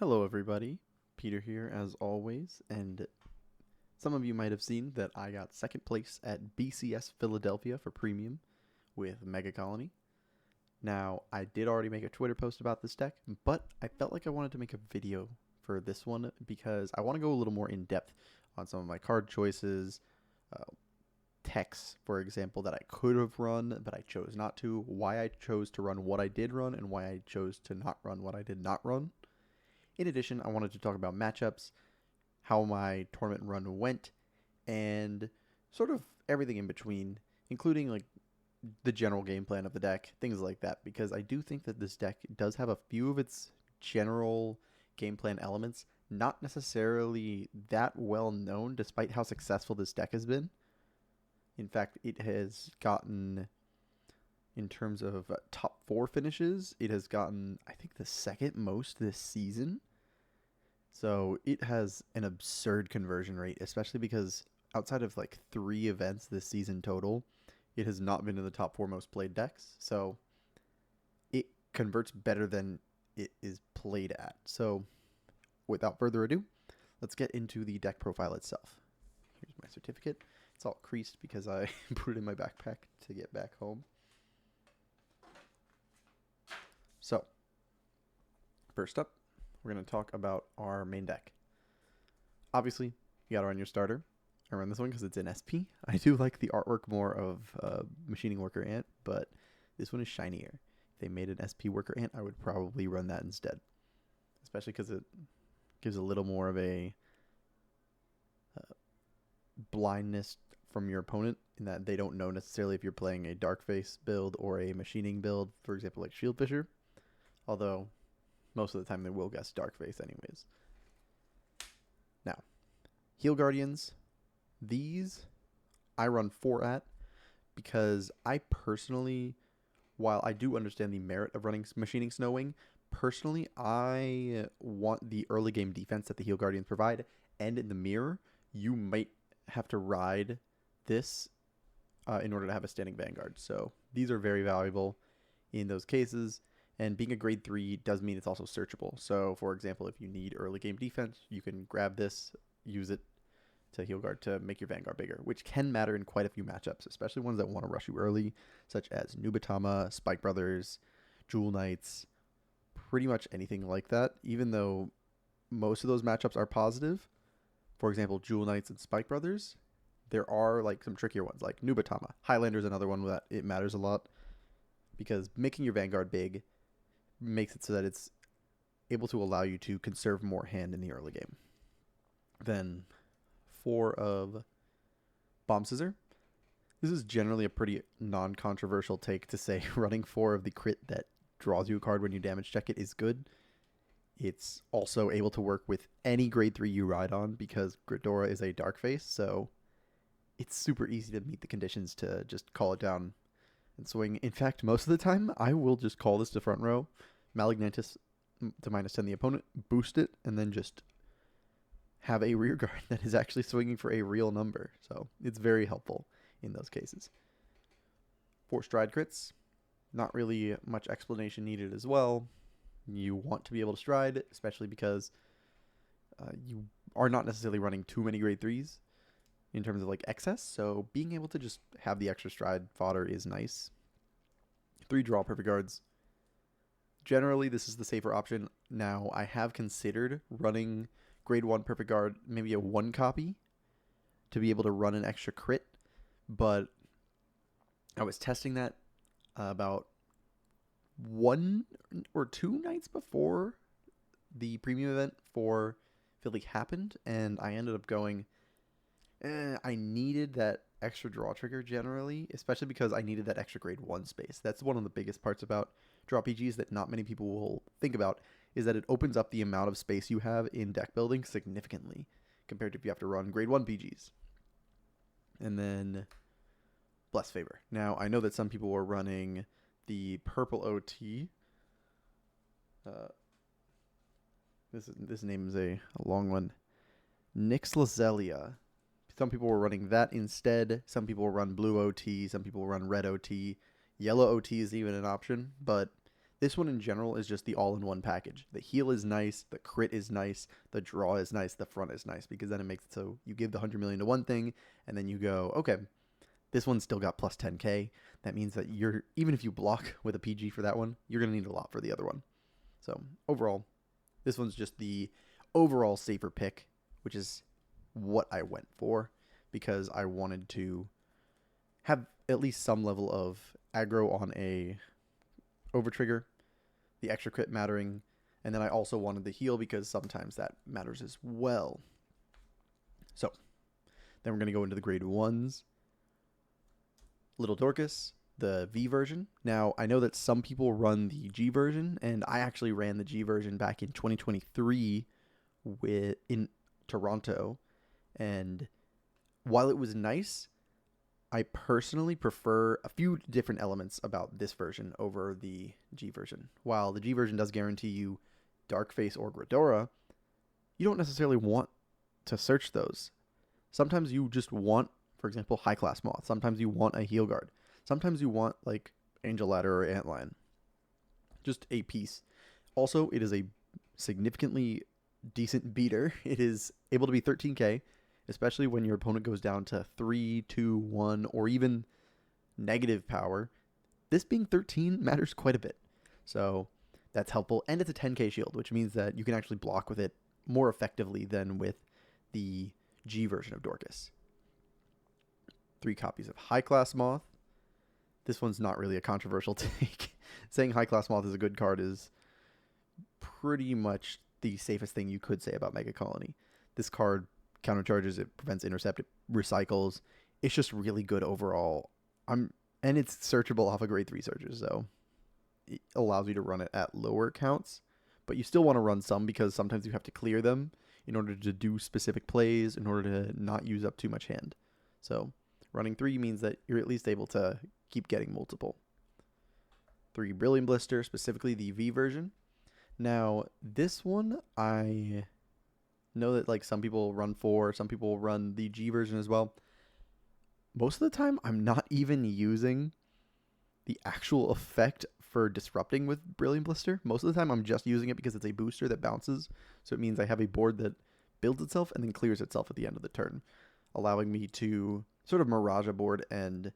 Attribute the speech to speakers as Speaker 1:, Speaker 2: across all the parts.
Speaker 1: Hello, everybody. Peter here, as always, and some of you might have seen that I got second place at BCS Philadelphia for Premium with Megacolony. Now, I did already make a Twitter post about this deck, but I felt like I wanted to make a video for this one because I want to go a little more in depth on some of my card choices, uh, techs, for example, that I could have run, but I chose not to, why I chose to run what I did run, and why I chose to not run what I did not run. In addition, I wanted to talk about matchups, how my tournament run went, and sort of everything in between, including like the general game plan of the deck, things like that, because I do think that this deck does have a few of its general game plan elements not necessarily that well known despite how successful this deck has been. In fact, it has gotten, in terms of top 4 finishes, it has gotten, I think, the second most this season. So it has an absurd conversion rate, especially because outside of like 3 events this season total, it has not been in the top 4 most played decks. So it converts better than it is played at. So without further ado, let's get into the deck profile itself. Here's my certificate. It's all creased because I put it in my backpack to get back home. So, first up, we're going to talk about our main deck. Obviously, you got to run your starter. I run this one because it's an SP. I do like the artwork more of Machining Worker Ant, but this one is shinier. If they made an SP Worker Ant, I would probably run that instead. Especially because it gives a little more of a blindness from your opponent in that they don't know necessarily if you're playing a Dark Face build or a Machining build, for example, like Shield Fisher. Although, most of the time they will guess Dark Face anyways. Now, Heal Guardians. These I run 4 at because I personally, while I do understand the merit of running Machining Snowwing, personally I want the early game defense that the Heal Guardians provide, and in the mirror, you might have to ride this in order to have a standing Vanguard. So these are very valuable in those cases. And being a grade 3 does mean it's also searchable. So, for example, if you need early game defense, you can grab this, use it to heal guard to make your Vanguard bigger, which can matter in quite a few matchups, especially ones that want to rush you early, such as Nubatama, Spike Brothers, Jewel Knights, pretty much anything like that. Even though most of those matchups are positive, for example, Jewel Knights and Spike Brothers, there are like some trickier ones, like Nubatama. Highlander is another one that it matters a lot because making your Vanguard big makes it so that it's able to allow you to conserve more hand in the early game. Then 4 of Bomb Scissor. This is generally a pretty non-controversial take to say running 4 of the crit that draws you a card when you damage check it is good. It's also able to work with any grade 3 you ride on because Gredora is a Dark Face, so it's super easy to meet the conditions to just call it down and swing. In fact, most of the time, I will just call this to front row, Malignantis to -10 the opponent, boost it, and then just have a rear guard that is actually swinging for a real number. So it's very helpful in those cases. 4 stride crits, not really much explanation needed as well. You want to be able to stride, especially because you are not necessarily running too many grade 3s in terms of like excess, so being able to just have the extra stride fodder is nice. 3 draw perfect guards. Generally, this is the safer option. Now, I have considered running grade 1 perfect guard, maybe a 1 copy, to be able to run an extra crit, but I was testing that about 1 or 2 nights before the premium event for Philly happened, and I ended up going, I needed that extra draw trigger generally, especially because I needed that extra grade 1 space. That's one of the biggest parts about draw PGs that not many people will think about, is that it opens up the amount of space you have in deck building significantly compared to if you have to run grade 1 PGs. And then Bless Favor. Now, I know that some people were running the purple OT. This name is a long one. Nyx Lazelia. Some people were running that instead. Some people will run blue OT. Some people will run red OT. Yellow OT is even an option, but This one in general is just the all-in-one package. The heal is nice, the crit is nice, the draw is nice, the front is nice, because then it makes it so you give the 100 million to one thing, and then you go, okay, this one's still got plus 10k. That means that even if you block with a PG for that one, you're going to need a lot for the other one. So overall, this one's just the overall safer pick, which is what I went for, because I wanted to have at least some level of aggro on a overtrigger, the extra crit mattering, and then I also wanted the heal because sometimes that matters as well. So then we're going to go into the grade 1s. Little Dorcas, the V version. Now, I know that some people run the G version, and I actually ran the G version back in 2023 in Toronto, and while it was nice, I personally prefer a few different elements about this version over the G version. While the G version does guarantee you Darkface or Gredora, you don't necessarily want to search those. Sometimes you just want, for example, High Class Moth. Sometimes you want a Heal Guard. Sometimes you want like Angel Ladder or Antlion. Just a piece. Also, it is a significantly decent beater. It is able to be 13k. Especially when your opponent goes down to 3, 2, 1, or even negative power. This being 13 matters quite a bit. So that's helpful. And it's a 10k shield, which means that you can actually block with it more effectively than with the G version of Dorcas. 3 copies of High Class Moth. This one's not really a controversial take. Saying High Class Moth is a good card is pretty much the safest thing you could say about Megacolony. This card countercharges, it prevents intercept, it recycles. It's just really good overall. And it's searchable off of grade 3 searches, so it allows you to run it at lower counts, but you still want to run some because sometimes you have to clear them in order to do specific plays, in order to not use up too much hand. So running 3 means that you're at least able to keep getting multiple. 3 Brilliant Blister, specifically the V version. Now, this one I know that like some people run 4, some people run the G version as well. Most of the time, I'm not even using the actual effect for disrupting with Brilliant Blister. Most of the time, I'm just using it because it's a booster that bounces. So it means I have a board that builds itself and then clears itself at the end of the turn, allowing me to sort of mirage a board. And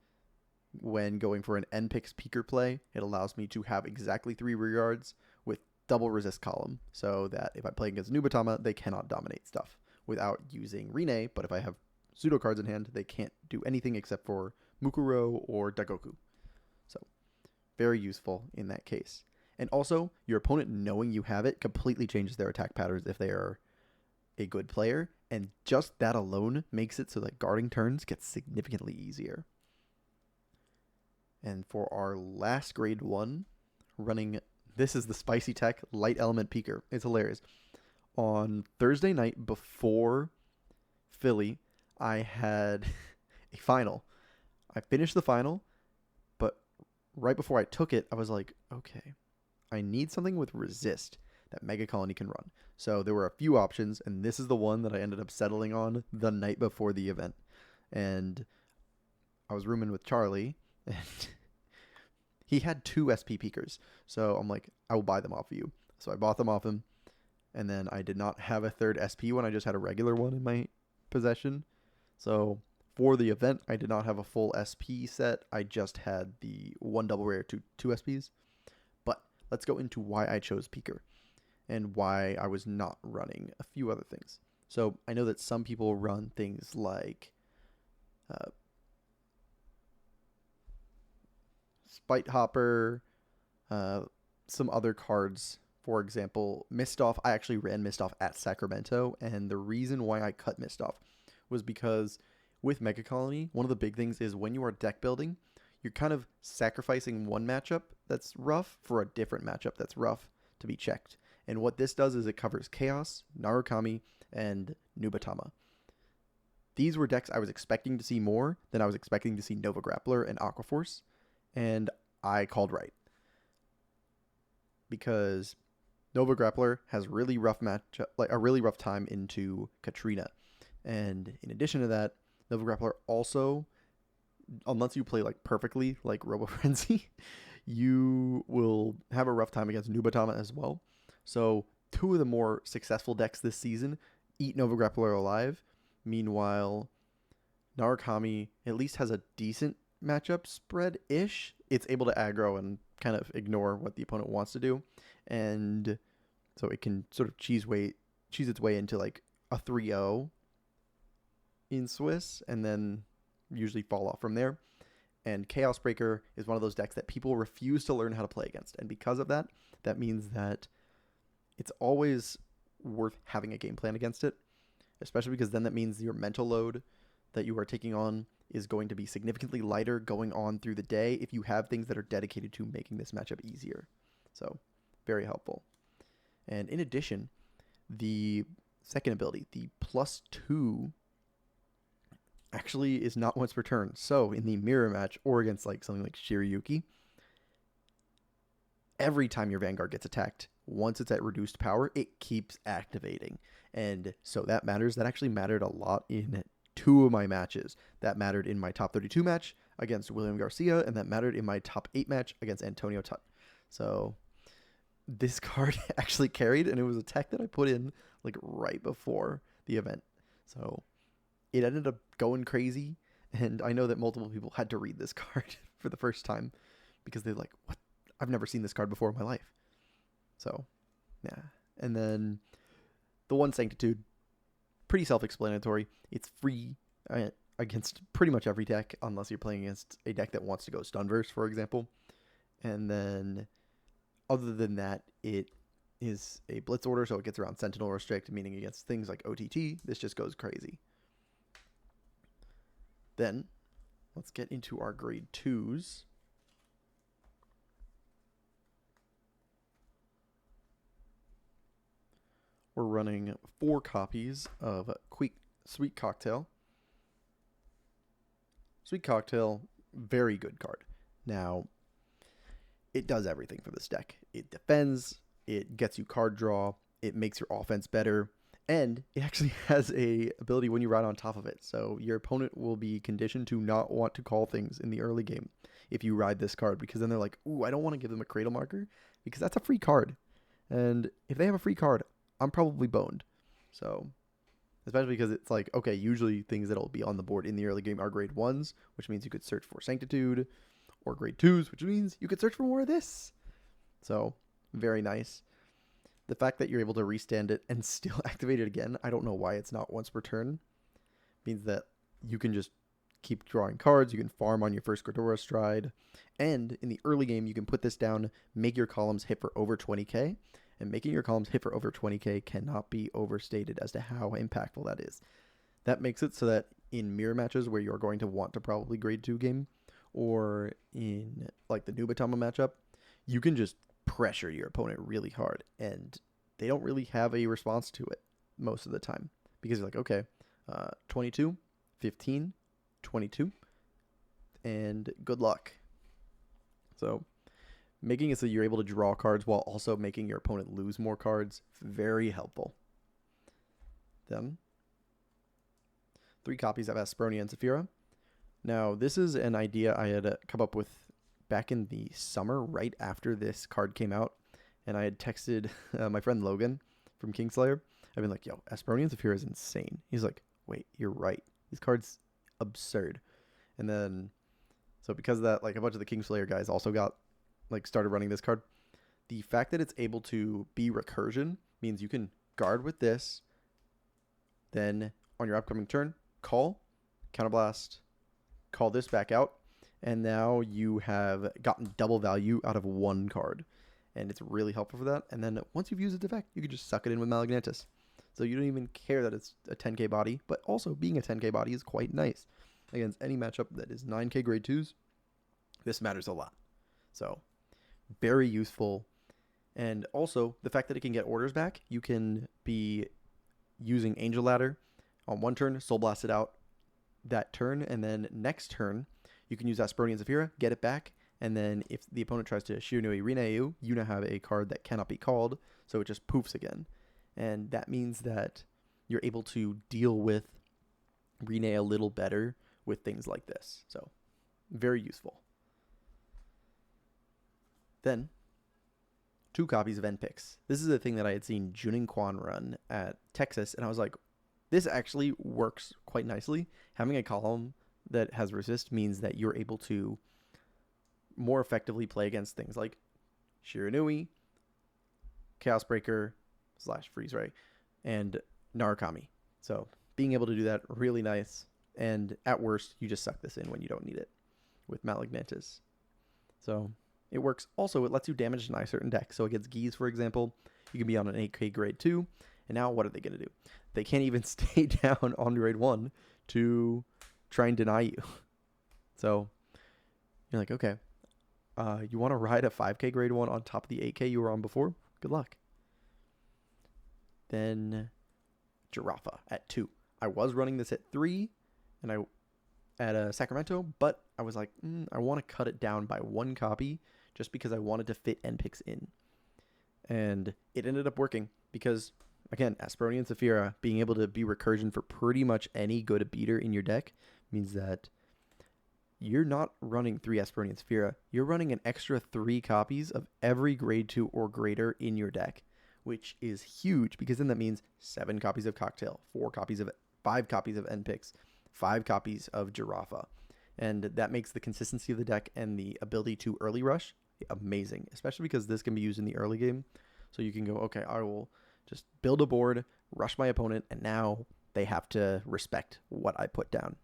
Speaker 1: when going for an N-Pix Peeker play, it allows me to have exactly 3 rear guards with double resist column, so that if I play against Nubatama, they cannot dominate stuff without using Rine, but if I have pseudo cards in hand, they can't do anything except for Mukuro or Dagoku. So very useful in that case. And also, your opponent knowing you have it completely changes their attack patterns if they are a good player, and just that alone makes it so that guarding turns get significantly easier. And for our last grade 1, running, this is the Spicy Tech Light Element Peeker. It's hilarious. On Thursday night before Philly, I had a final. I finished the final, but right before I took it, I was like, okay, I need something with resist that Megacolony can run. So there were a few options, and this is the one that I ended up settling on the night before the event. And I was rooming with Charlie, and he had 2 SP Peekers. So I'm like, I will buy them off of you. So I bought them off him, and then I did not have a third SP one. I just had a regular one in my possession. So for the event, I did not have a full SP set. I just had the 1 double rare, 2 SPs. But let's go into why I chose Peeker and why I was not running a few other things. So I know that some people run things like Spite Hopper, some other cards. For example, Mistoff. I actually ran Mistoff at Sacramento, and the reason why I cut Mistoff was because with Megacolony, one of the big things is when you are deck building, you're kind of sacrificing one matchup that's rough for a different matchup that's rough to be checked. And what this does is it covers Chaos, Narukami, and Nubatama. These were decks I was expecting to see more than I was expecting to see Nova Grappler and Aquaforce, and I called right. Because Nova Grappler has really rough a really rough time into Katrina. And in addition to that, Nova Grappler also, unless you play like perfectly like Robo Frenzy, you will have a rough time against Nubatama as well. So 2 of the more successful decks this season eat Nova Grappler alive. Meanwhile, Narukami at least has a decent matchup spread-ish. It's able to aggro and kind of ignore what the opponent wants to do. And so it can sort of cheese its way into like a 3-0 in Swiss and then usually fall off from there. And Chaos Breaker is one of those decks that people refuse to learn how to play against. And because of that, that means that it's always worth having a game plan against it, especially because then that means your mental load that you are taking on is going to be significantly lighter going on through the day if you have things that are dedicated to making this matchup easier. So, very helpful. And in addition, the second ability, the +2, actually is not once per turn. So, in the mirror match or against like something like Shiryuki, every time your Vanguard gets attacked, once it's at reduced power, it keeps activating. And so that matters. That actually mattered a lot in 2 of my matches. That mattered in my top 32 match against William Garcia, and that mattered in my top 8 match against Antonio Tut. So this card actually carried, and it was a tech that I put in like right before the event. So it ended up going crazy, and I know that multiple people had to read this card for the first time because they're like, what? I've never seen this card before in my life. So, yeah. And then the one Sanctitude, pretty self-explanatory. It's free against pretty much every deck, unless you're playing against a deck that wants to go Stunverse, for example. And then, other than that, it is a Blitz order, so it gets around Sentinel Restrict, meaning against things like OTT, this just goes crazy. Then, let's get into our grade 2s. We're running 4 copies of Sweet Cocktail. Sweet Cocktail, very good card. Now, it does everything for this deck. It defends, it gets you card draw, it makes your offense better, and it actually has a ability when you ride on top of it. So your opponent will be conditioned to not want to call things in the early game if you ride this card, because then they're like, ooh, I don't want to give them a Cradle Marker, because that's a free card. And if they have a free card, I'm probably boned. So, especially because it's like, okay, usually things that'll be on the board in the early game are grade 1s, which means you could search for Sanctitude, or grade 2s, which means you could search for more of this. So, very nice. The fact that you're able to restand it and still activate it again, I don't know why it's not once per turn, means that you can just keep drawing cards, you can farm on your first Gredora stride, and in the early game, you can put this down, make your columns hit for over 20k, and making your columns hit for over 20k cannot be overstated as to how impactful that is. That makes it so that in mirror matches where you're going to want to probably grade 2 game, or in like the Nubatama matchup, you can just pressure your opponent really hard, and they don't really have a response to it most of the time. Because you're like, okay, 22, 15, 22, and good luck. So making it so you're able to draw cards while also making your opponent lose more cards, very helpful. Then, 3 copies of Aspronia and Saphira. Now, this is an idea I had come up with back in the summer, right after this card came out, and I had texted my friend Logan from Kingslayer. I've been like, yo, Aspronia and Saphira is insane. He's like, wait, you're right. This card's absurd. And then, so because of that, like a bunch of the Kingslayer guys also started running this card. The fact that it's able to be recursion means you can guard with this, then on your upcoming turn, call, counterblast, call this back out, and now you have gotten double value out of 1 card. And it's really helpful for that. And then once you've used its effect, you can just suck it in with Malagnatus. So you don't even care that it's a 10k body, but also being a 10k body is quite nice. Against any matchup that is 9k grade 2s, this matters a lot. So, very useful. And also, the fact that it can get orders back, you can be using Angel Ladder on 1 turn, Soul Blast it out that turn, and then next turn, you can use Aspronia and Saphira, get it back, and then if the opponent tries to Shiranui Rineu, you now have a card that cannot be called, so it just poofs again. And that means that you're able to deal with Rinei a little better with things like this. So, very useful. Then 2 copies of NPix. This is a thing that I had seen Junin Quan run at Texas, and I was like, this actually works quite nicely. Having a column that has resist means that you're able to more effectively play against things like Shiranui, Chaos Breaker / Freeze Ray, and Narukami. So being able to do that, really nice. And at worst, you just suck this in when you don't need it with Malagnatus. So it works. Also, it lets you damage deny certain decks. So against Geese, for example, you can be on an 8K grade 2. And now what are they going to do? They can't even stay down on grade 1 to try and deny you. So you're like, okay, you want to ride a 5K grade 1 on top of the 8K you were on before? Good luck. Then Giraffa at 2. I was running this at 3 and I at Sacramento, but I was like, I want to cut it down by 1 copy just because I wanted to fit NPix in. And it ended up working because, again, Asperoni and Saphira being able to be recursion for pretty much any good beater in your deck means that you're not running 3 Asperoni and Saphira. You're running an extra 3 copies of every grade 2 or greater in your deck, which is huge because then that means 7 copies of Cocktail, 5 copies of NPix, 5 copies of Giraffa. And that makes the consistency of the deck and the ability to early rush amazing, especially because this can be used in the early game. So you can go, okay, I will just build a board, rush my opponent, and now they have to respect what I put down.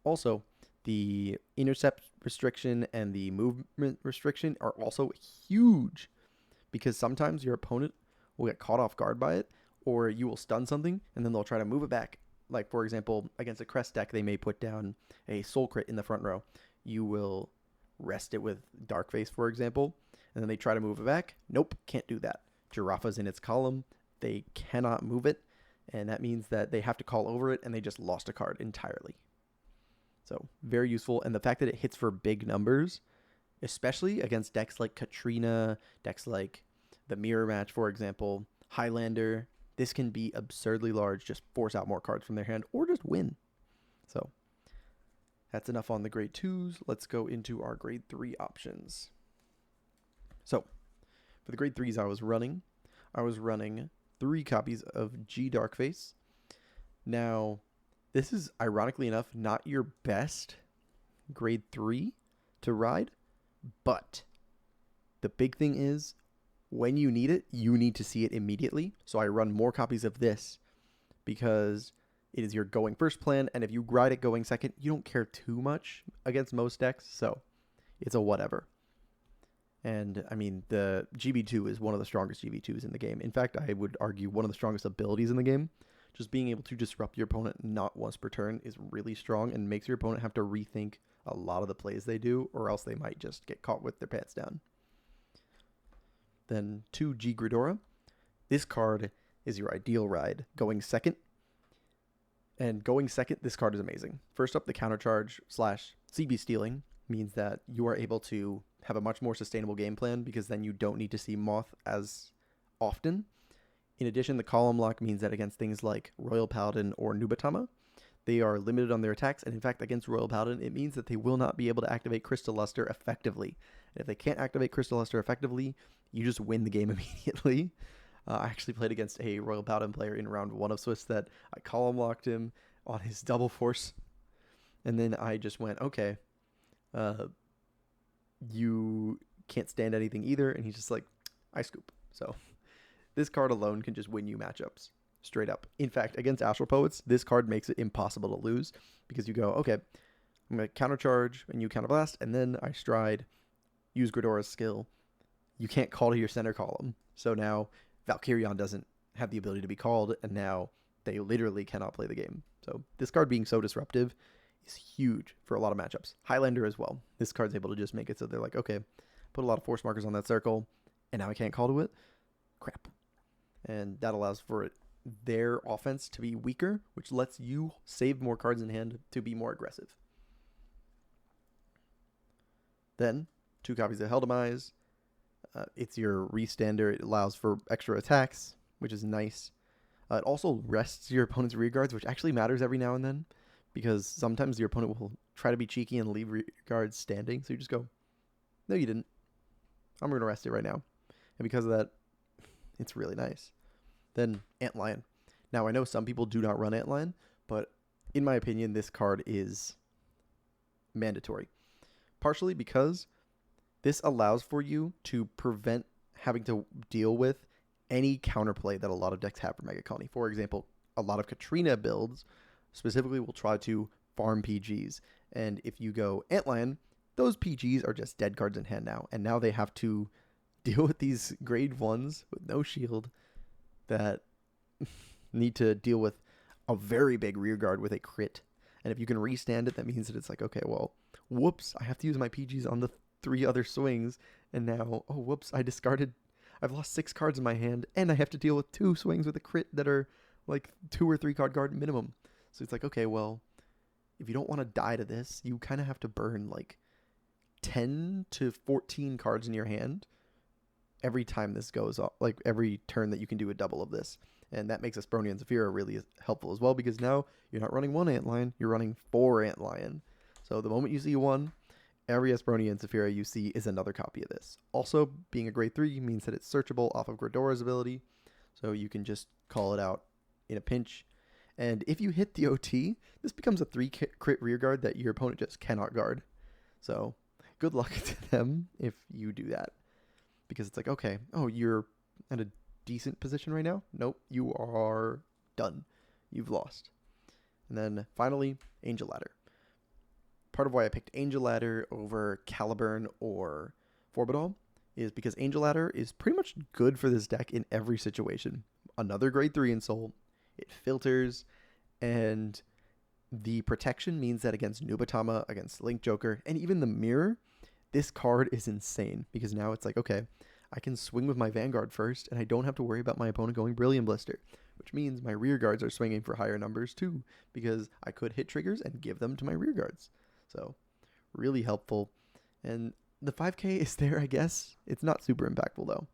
Speaker 1: Also, the intercept restriction and the movement restriction are also huge because sometimes your opponent will get caught off guard by it, or you will stun something and then they'll try to move it back. Like, for example, against a Crest deck, they may put down a Soul Crit in the front row. You will rest it with Darkface, for example, and then they try to move it back. Nope, can't do that. Giraffa's in its column. They cannot move it, and that means that they have to call over it, and they just lost a card entirely. So, very useful, and the fact that it hits for big numbers, especially against decks like Katrina, decks like the Mirror Match, for example, Highlander, this can be absurdly large, just force out more cards from their hand, or just win. So, that's enough on the grade 2s. Let's go into our grade 3 options. So, for the grade 3s I was running 3 copies of G Darkface. Now, this is, ironically enough, not your best grade 3 to ride, but the big thing is, when you need it, you need to see it immediately. So I run more copies of this because it is your going first plan, and if you ride it going second, you don't care too much against most decks, so it's a whatever. And, I mean, the GB2 is one of the strongest GB2s in the game. In fact, I would argue one of the strongest abilities in the game. Just being able to disrupt your opponent not once per turn is really strong and makes your opponent have to rethink a lot of the plays they do, or else they might just get caught with their pants down. Then 2 G Gredora. This card is your ideal ride. Going second. And going second, this card is amazing. First up, the countercharge / CB stealing means that you are able to have a much more sustainable game plan because then you don't need to see Moth as often. In addition, the column lock means that against things like Royal Paladin or Nubatama, they are limited on their attacks. And in fact, against Royal Paladin, it means that they will not be able to activate Crystal Luster effectively. And if they can't activate Crystal Luster effectively, you just win the game immediately. I actually played against a Royal Paladin player in round 1 of Swiss that I column locked him on his double force. And then I just went, okay, you can't stand anything either. And he's just like, I scoop. So this card alone can just win you matchups straight up. In fact, against Astral Poets, this card makes it impossible to lose because you go, okay, I'm going to countercharge and you counterblast, and then I stride, use Gredora's skill. You can't call to your center column. So now Valkyrion doesn't have the ability to be called, and now they literally cannot play the game. So this card being so disruptive is huge for a lot of matchups. Highlander as well. This card's able to just make it so they're like, okay, put a lot of force markers on that circle, and now I can't call to it. Crap. And that allows for their offense to be weaker, which lets you save more cards in hand to be more aggressive. Then, 2 copies of Hell Demise. It's your restander. It allows for extra attacks, which is nice. It also rests your opponent's rear guards, which actually matters every now and then, because sometimes your opponent will try to be cheeky and leave rear guards standing, so you just go, no, you didn't. I'm going to rest it right now. And because of that, it's really nice. Then Antlion. Now, I know some people do not run Antlion, but in my opinion, this card is mandatory. Partially because this allows for you to prevent having to deal with any counterplay that a lot of decks have for Megacolony. For example, a lot of Katrina builds specifically will try to farm PGs. And if you go Antlion, those PGs are just dead cards in hand now. And now they have to deal with these grade 1s with no shield that need to deal with a very big rear guard with a crit. And if you can restand it, that means that it's like, okay, well, whoops, I have to use my PGs on the 3 other swings. And now, oh, whoops, I've lost 6 cards in my hand, and I have to deal with 2 swings with a crit that are like 2 or 3 card guard minimum. So it's like, okay, well, if you don't want to die to this, you kind of have to burn like 10 to 14 cards in your hand every time this goes off, like every turn that you can do a double of this. And that makes Asproni and Zafira really helpful as well, because now you're not running 1 Antlion, you're running 4 Antlion. So the moment you see 1, every Asproni and Zafira you see is another copy of this. Also, being a grade 3 means that it's searchable off of Gredora's ability, so you can just call it out in a pinch. And if you hit the OT, this becomes a 3 crit rearguard that your opponent just cannot guard. So good luck to them if you do that. Because it's like, okay, oh, you're at a decent position right now? Nope, you are done. You've lost. And then finally, Angel Ladder. Part of why I picked Angel Ladder over Caliburn or Forbidal is because Angel Ladder is pretty much good for this deck in every situation. Another grade 3 insult, it filters, and the protection means that against Nubatama, against Link Joker, and even the Mirror, this card is insane, because now it's like, okay, I can swing with my Vanguard first, and I don't have to worry about my opponent going Brilliant Blister, which means my rear guards are swinging for higher numbers too, because I could hit triggers and give them to my rear guards. So really helpful. And the 5k is there, I guess. It's not super impactful though.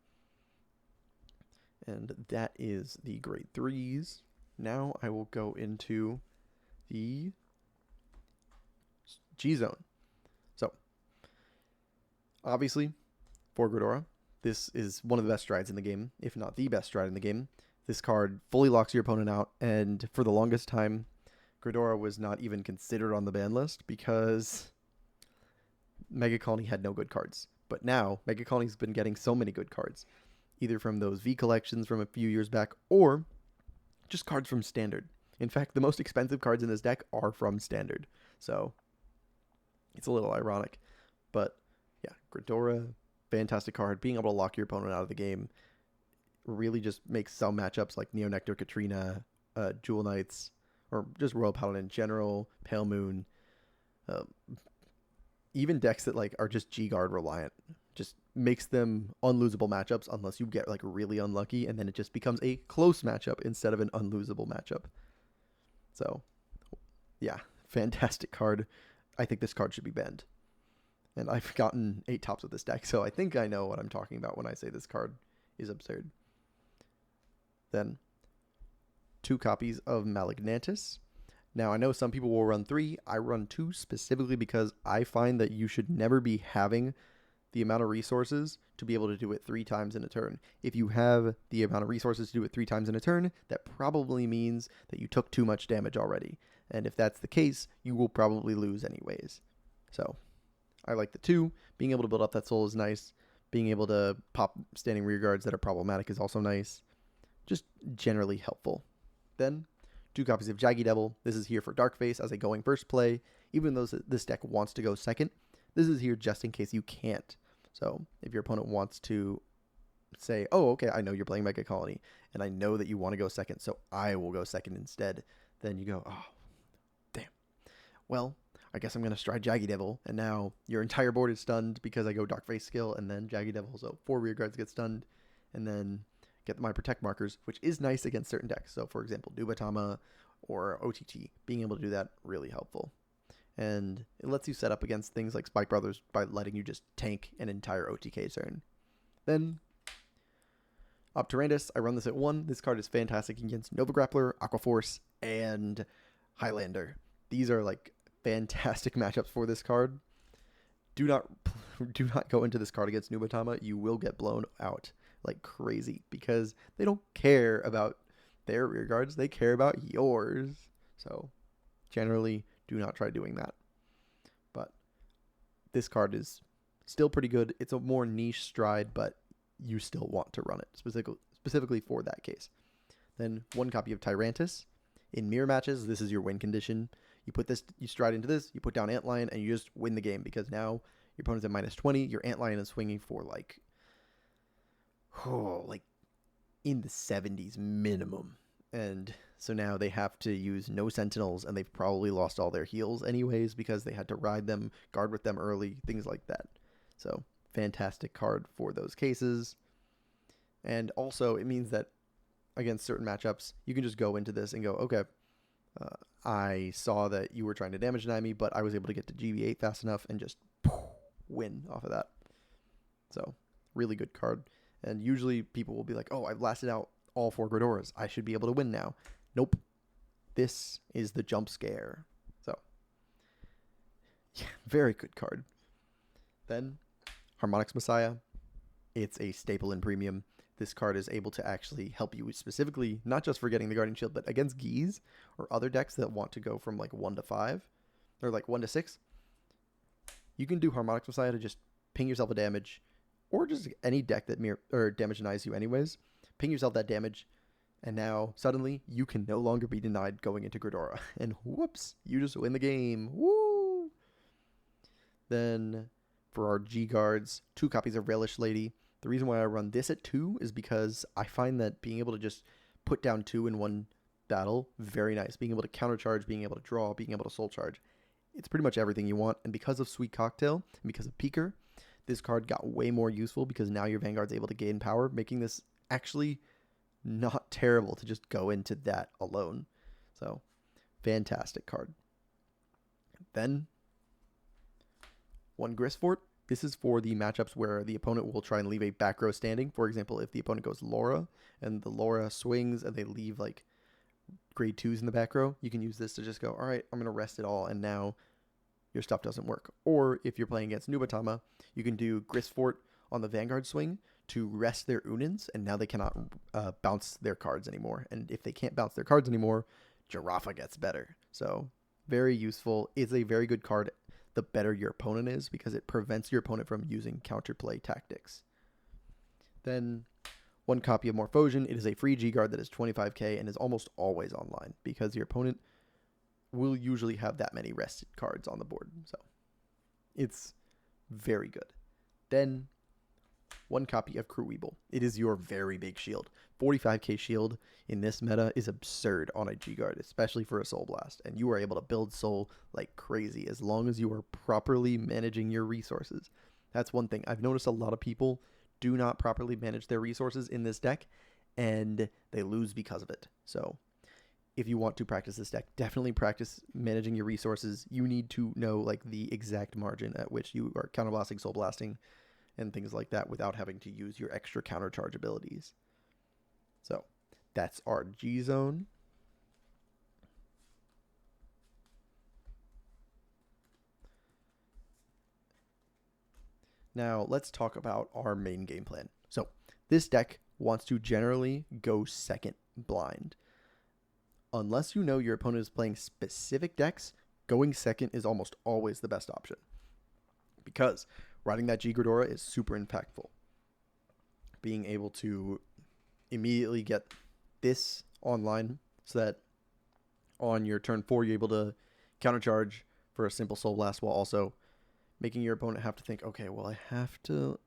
Speaker 1: And that is the grade 3s. Now I will go into the G-Zone. So obviously for Gredora, this is one of the best strides in the game, if not the best stride in the game. This card fully locks your opponent out, and for the longest time, Gredora was not even considered on the ban list because Megacolony had no good cards. But now, Megacolony's been getting so many good cards, either from those V collections from a few years back, or just cards from Standard. In fact, the most expensive cards in this deck are from Standard. So, it's a little ironic. But, yeah, Gredora, fantastic card. Being able to lock your opponent out of the game really just makes some matchups like Neo Nectar, Katrina, Jewel Knights, or just Royal Paladin in general, Pale Moon, even decks that like are just G-Guard reliant, just makes them unlosable matchups unless you get like really unlucky, and then it just becomes a close matchup instead of an unlosable matchup. So, yeah, fantastic card. I think this card should be banned. And I've gotten 8 tops with this deck, so I think I know what I'm talking about when I say this card is absurd. Then 2 copies of Malignantis. Now, I know some people will run 3. I run 2 specifically because I find that you should never be having the amount of resources to be able to do it 3 times in a turn. If you have the amount of resources to do it 3 times in a turn, that probably means that you took too much damage already. And if that's the case, you will probably lose anyways. So, I like the 2. Being able to build up that soul is nice. Being able to pop standing rear guards that are problematic is also nice. Just generally helpful. Then, 2 copies of Jaggy Devil. This is here for Darkface as a going first play. Even though this deck wants to go second, this is here just in case you can't. So, if your opponent wants to say, oh, okay, I know you're playing Megacolony, and I know that you want to go second, so I will go second instead, then you go, oh, damn. Well, I guess I'm going to stride Jaggy Devil, and now your entire board is stunned because I go Darkface skill, and then Jaggy Devil, so 4 rear guards get stunned, and then get my protect markers, which is nice against certain decks. So, for example, Nubatama or OTT, being able to do that, really helpful. And it lets you set up against things like Spike Brothers by letting you just tank an entire OTK turn. Then, Obturandus, I run this at 1. This card is fantastic against Nova Grappler, Aquaforce, and Highlander. These are like fantastic matchups for this card. do not do not go into this card against Nubatama. You will get blown out like crazy because they don't care about their rear guards. They care about yours. So generally, do not try doing that. But this card is still pretty good. It's a more niche stride, but you still want to run it specifically for that case. Then one copy of Tyrantus. In mirror matches, this is your win condition. You put this, you stride into this, you put down Antlion, and you just win the game because now your opponent's at minus 20. Your Antlion is swinging for like in the 70s minimum. And so now they have to use no sentinels, and they've probably lost all their heals anyways because they had to ride them, guard with them early, things like that. So fantastic card for those cases. And also it means that against certain matchups, you can just go into this and go, okay, I saw that you were trying to damage deny me, but I was able to get to GB8 fast enough and just win off of that. So really good card. And usually people will be like, oh, I've lasted out all 4 Gredoras. I should be able to win now. Nope. This is the jump scare. So yeah, very good card. Then Harmonics Messiah. It's a staple in premium. This card is able to actually help you specifically, not just for getting the Guardian Shield, but against Geese or other decks that want to go from like 1 to 5 or like 1 to 6. You can do Harmonics Messiah to just ping yourself a damage, or just any deck that damage denies you anyways. Ping yourself that damage, and now suddenly you can no longer be denied going into Gredora. And whoops, you just win the game. Woo! Then for our G guards, 2 copies of Relish Lady. The reason why I run this at 2 is because I find that being able to just put down 2 in one battle, very nice. Being able to countercharge, being able to draw, being able to soul charge. It's pretty much everything you want. And because of Sweet Cocktail, and because of Peeker, this card got way more useful because now your Vanguard's able to gain power, making this actually not terrible to just go into that alone. So, fantastic card. Then, one Grisfort. This is for the matchups where the opponent will try and leave a back row standing. For example, if the opponent goes Laura and the Laura swings and they leave like grade 2s in the back row, you can use this to just go, all right, I'm going to rest it all, and now your stuff doesn't work. Or if you're playing against Nubatama, you can do Grisfort on the Vanguard swing to rest their Unins, and now they cannot bounce their cards anymore. And if they can't bounce their cards anymore, Giraffa gets better. So very useful. It's a very good card the better your opponent is because it prevents your opponent from using counterplay tactics. Then one copy of Morphosian. It is a free G guard that is 25k and is almost always online because your opponent will usually have that many rested cards on the board. So it's very good. Then one copy of Cruweeble. It is your very big shield. 45k shield in this meta is absurd on a G guard, especially for a Soul Blast. And you are able to build Soul like crazy as long as you are properly managing your resources. That's one thing. I've noticed a lot of people do not properly manage their resources in this deck, and they lose because of it. So if you want to practice this deck, definitely practice managing your resources. You need to know like the exact margin at which you are counterblasting, Soul Blasting, and things like that without having to use your extra counter charge abilities. So that's our G zone. Now let's talk about our main game plan. So this deck wants to generally go second blind. Unless you know your opponent is playing specific decks, going second is almost always the best option. Because riding that G Gredora is super impactful. Being able to immediately get this online so that on your turn 4 you're able to countercharge for a simple Soul Blast while also making your opponent have to think, okay, well, I have to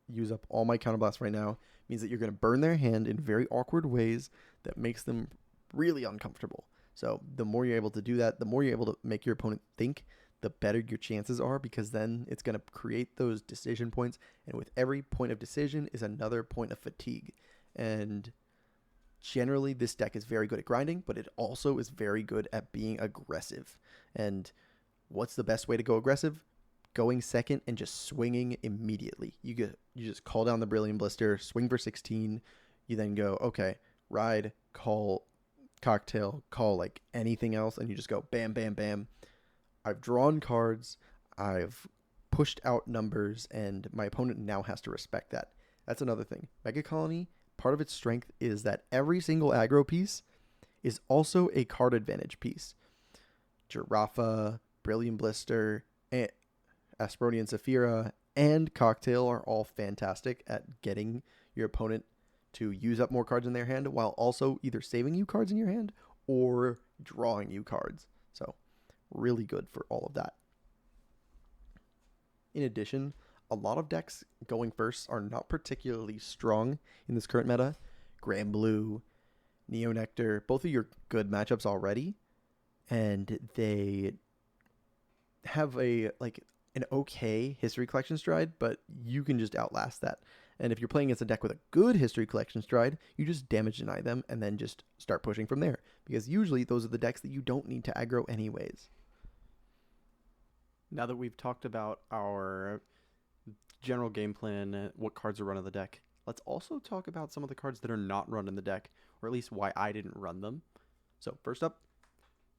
Speaker 1: use up all my counterblasts right now. Means that you're going to burn their hand in very awkward ways that makes them really uncomfortable. So the more you're able to do that, the more you're able to make your opponent think, the better your chances are, because then it's going to create those decision points. And with every point of decision is another point of fatigue. And generally this deck is very good at grinding, but it also is very good at being aggressive. And what's the best way to go aggressive? Going second and just swinging immediately. You just call down the Brilliant Blister, swing for 16. You then go, okay, ride, call, cocktail, call like anything else, and you just go bam, bam, bam. I've drawn cards. I've pushed out numbers, and my opponent now has to respect that. That's another thing. Megacolony, part of its strength is that every single aggro piece is also a card advantage piece. Giraffa, Brilliant Blister, Asprodian Saphira, and Cocktail are all fantastic at getting your opponent to use up more cards in their hand while also either saving you cards in your hand or drawing you cards. So really good for all of that. In addition, a lot of decks going first are not particularly strong in this current meta. Granblue, Neo Nectar, both of your good matchups already, and they have an okay history collection stride, but you can just outlast that. And if you're playing against a deck with a good history collection stride, you just damage deny them and then just start pushing from there, because usually those are the decks that you don't need to aggro anyways. Now that we've talked about our general game plan, what cards are run in the deck, let's also talk about some of the cards that are not run in the deck, or at least why I didn't run them. So first up,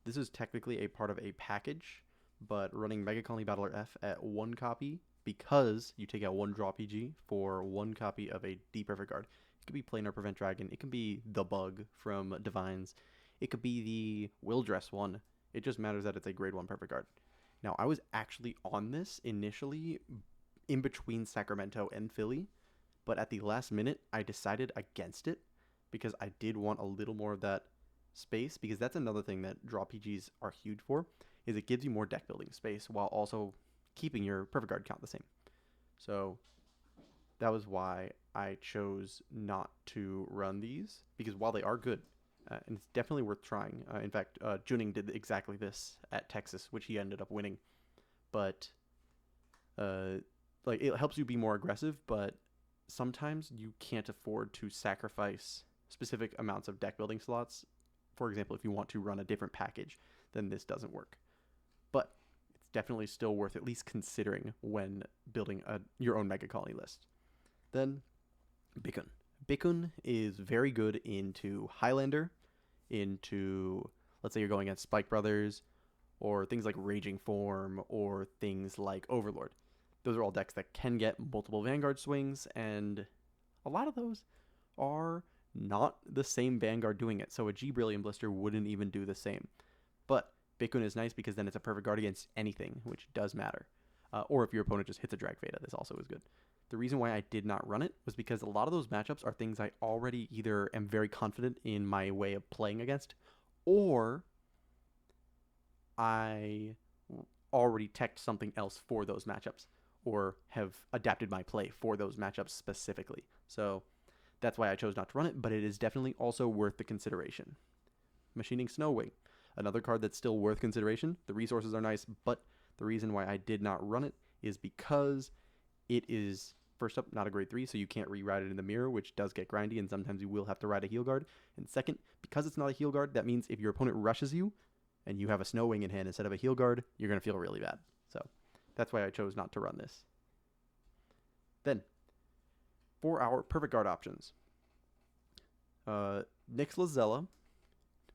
Speaker 1: this is technically a part of a package, but running Megacolony Battler F at 1 copy, because you take out 1 draw PG for 1 copy of a D Perfect Guard. It could be Planar Prevent Dragon, it can be the Bug from Divines, it could be the Will Dress one. It just matters that it's a grade 1 Perfect Guard. Now, I was actually on this initially in between Sacramento and Philly, but at the last minute, I decided against it because I did want a little more of that space, because that's another thing that draw PGs are huge for, is it gives you more deck building space while also keeping your Perfect Guard count the same. So that was why I chose not to run these, because while they are good, and it's definitely worth trying. In fact, Juning did exactly this at Texas, which he ended up winning. But it helps you be more aggressive, but sometimes you can't afford to sacrifice specific amounts of deck building slots. For example, if you want to run a different package, then this doesn't work. But it's definitely still worth at least considering when building your own Megacolony list. Then, Bikun. Bikun is very good into Highlander, into, let's say you're going against Spike Brothers, or things like Raging Form, or things like Overlord. Those are all decks that can get multiple Vanguard swings, and a lot of those are not the same Vanguard doing it, so a G Brilliant Blister wouldn't even do the same. But Bikun is nice because then it's a perfect guard against anything, which does matter. Or if your opponent just hits a Drag Veda, this also is good. The reason why I did not run it was because a lot of those matchups are things I already either am very confident in my way of playing against, or I already teched something else for those matchups, or have adapted my play for those matchups specifically. So that's why I chose not to run it, but it is definitely also worth the consideration. Machining Snowwing, another card that's still worth consideration. The resources are nice, but the reason why I did not run it is because it is, first up, not a grade 3, so you can't rewrite it in the mirror, which does get grindy, and sometimes you will have to ride a heal guard. And second, because it's not a heal guard, that means if your opponent rushes you, and you have a Snow Wing in hand instead of a heal guard, you're going to feel really bad. So that's why I chose not to run this. Then, for our Perfect Guard options. Nyx Lazella,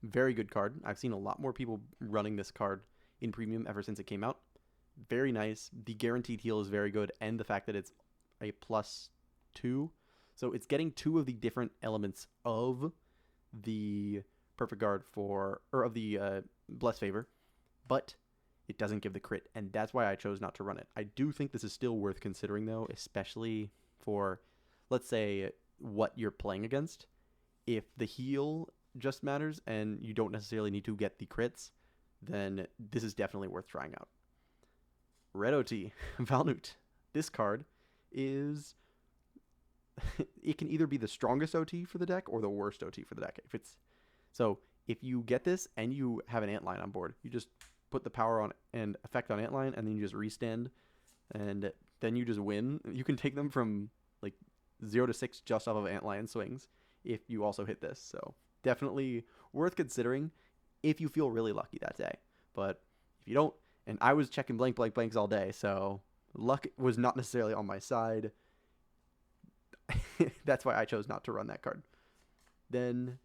Speaker 1: very good card. I've seen a lot more people running this card in Premium ever since it came out. Very nice. The guaranteed heal is very good, and the fact that it's a +2. So it's getting 2 of the different elements of the Perfect Guard of the Bless Favor, but it doesn't give the crit, and that's why I chose not to run it. I do think this is still worth considering, though, especially for, let's say, what you're playing against. If the heal just matters and you don't necessarily need to get the crits, then this is definitely worth trying out. Red OT, Valnut. This card is... it can either be the strongest OT for the deck or the worst OT for the deck. If you get this and you have an Antline on board, you just put the power on and effect on Antline, and then you just restand, and then you just win. You can take them from like 0 to 6 just off of Antline swings if you also hit this. So definitely worth considering if you feel really lucky that day. But if you don't, and I was checking blanks all day, so luck was not necessarily on my side. That's why I chose not to run that card. Then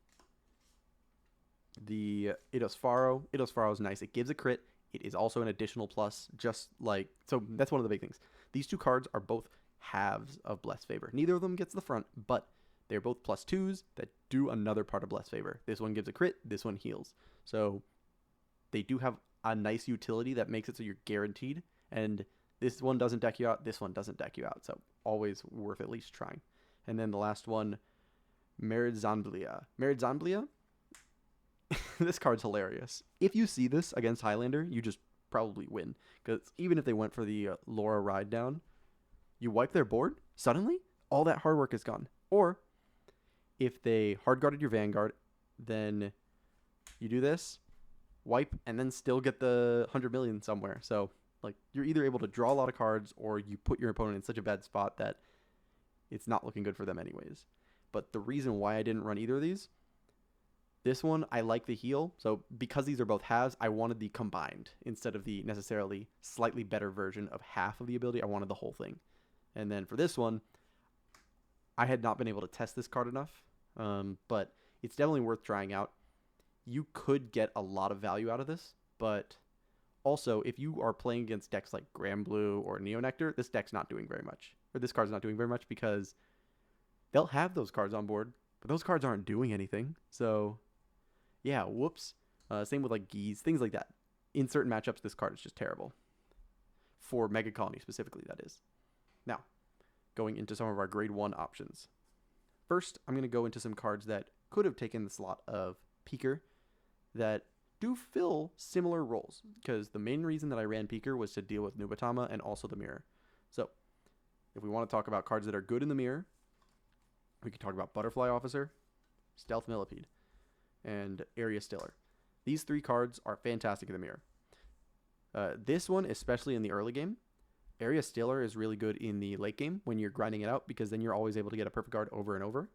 Speaker 1: the Eidos Faro. Eidos Faro is nice. It gives a crit It is also an additional plus, just like, so that's one of the big things. These two cards are both halves of Blessed Favor. Neither of them gets the front, but they're both +2s that do another part of Blessed Favor. This one gives a crit, this one heals. So they do have a nice utility that makes it so you're guaranteed. And this one doesn't deck you out, this one doesn't deck you out. So always worth at least trying. And then the last one, Megacolony. Megacolony, this card's hilarious. If you see this against Highlander, you just probably win. Because even if they went for the Laura ride down, you wipe their board, suddenly all that hard work is gone. Or if they hard guarded your Vanguard, then you do this, wipe, and then still get the 100 million somewhere. So like you're either able to draw a lot of cards or you put your opponent in such a bad spot that it's not looking good for them anyways. But the reason why I didn't run either of these, this one I like the heal. So because these are both halves, I wanted the combined instead of the necessarily slightly better version of half of the ability. I wanted the whole thing. And then for this one, I had not been able to test this card enough, but it's definitely worth trying out. You could get a lot of value out of this, but also if you are playing against decks like Granblue or Neonectar, this deck's not doing very much. Or this card's not doing very much because they'll have those cards on board, but those cards aren't doing anything. So yeah, whoops. Same with like Geese, things like that. In certain matchups, this card is just terrible. For Megacolony specifically, that is. Now, going into some of our grade 1 options. First, I'm going to go into some cards that could have taken the slot of Peeker that do fill similar roles, because the main reason that I ran Peeker was to deal with Nubatama and also the mirror. So, if we want to talk about cards that are good in the mirror, we can talk about Butterfly Officer, Stealth Millipede, and Area Stiller. These 3 cards are fantastic in the mirror. This one, especially in the early game, Area Stiller is really good in the late game when you're grinding it out, because then you're always able to get a perfect guard over and over.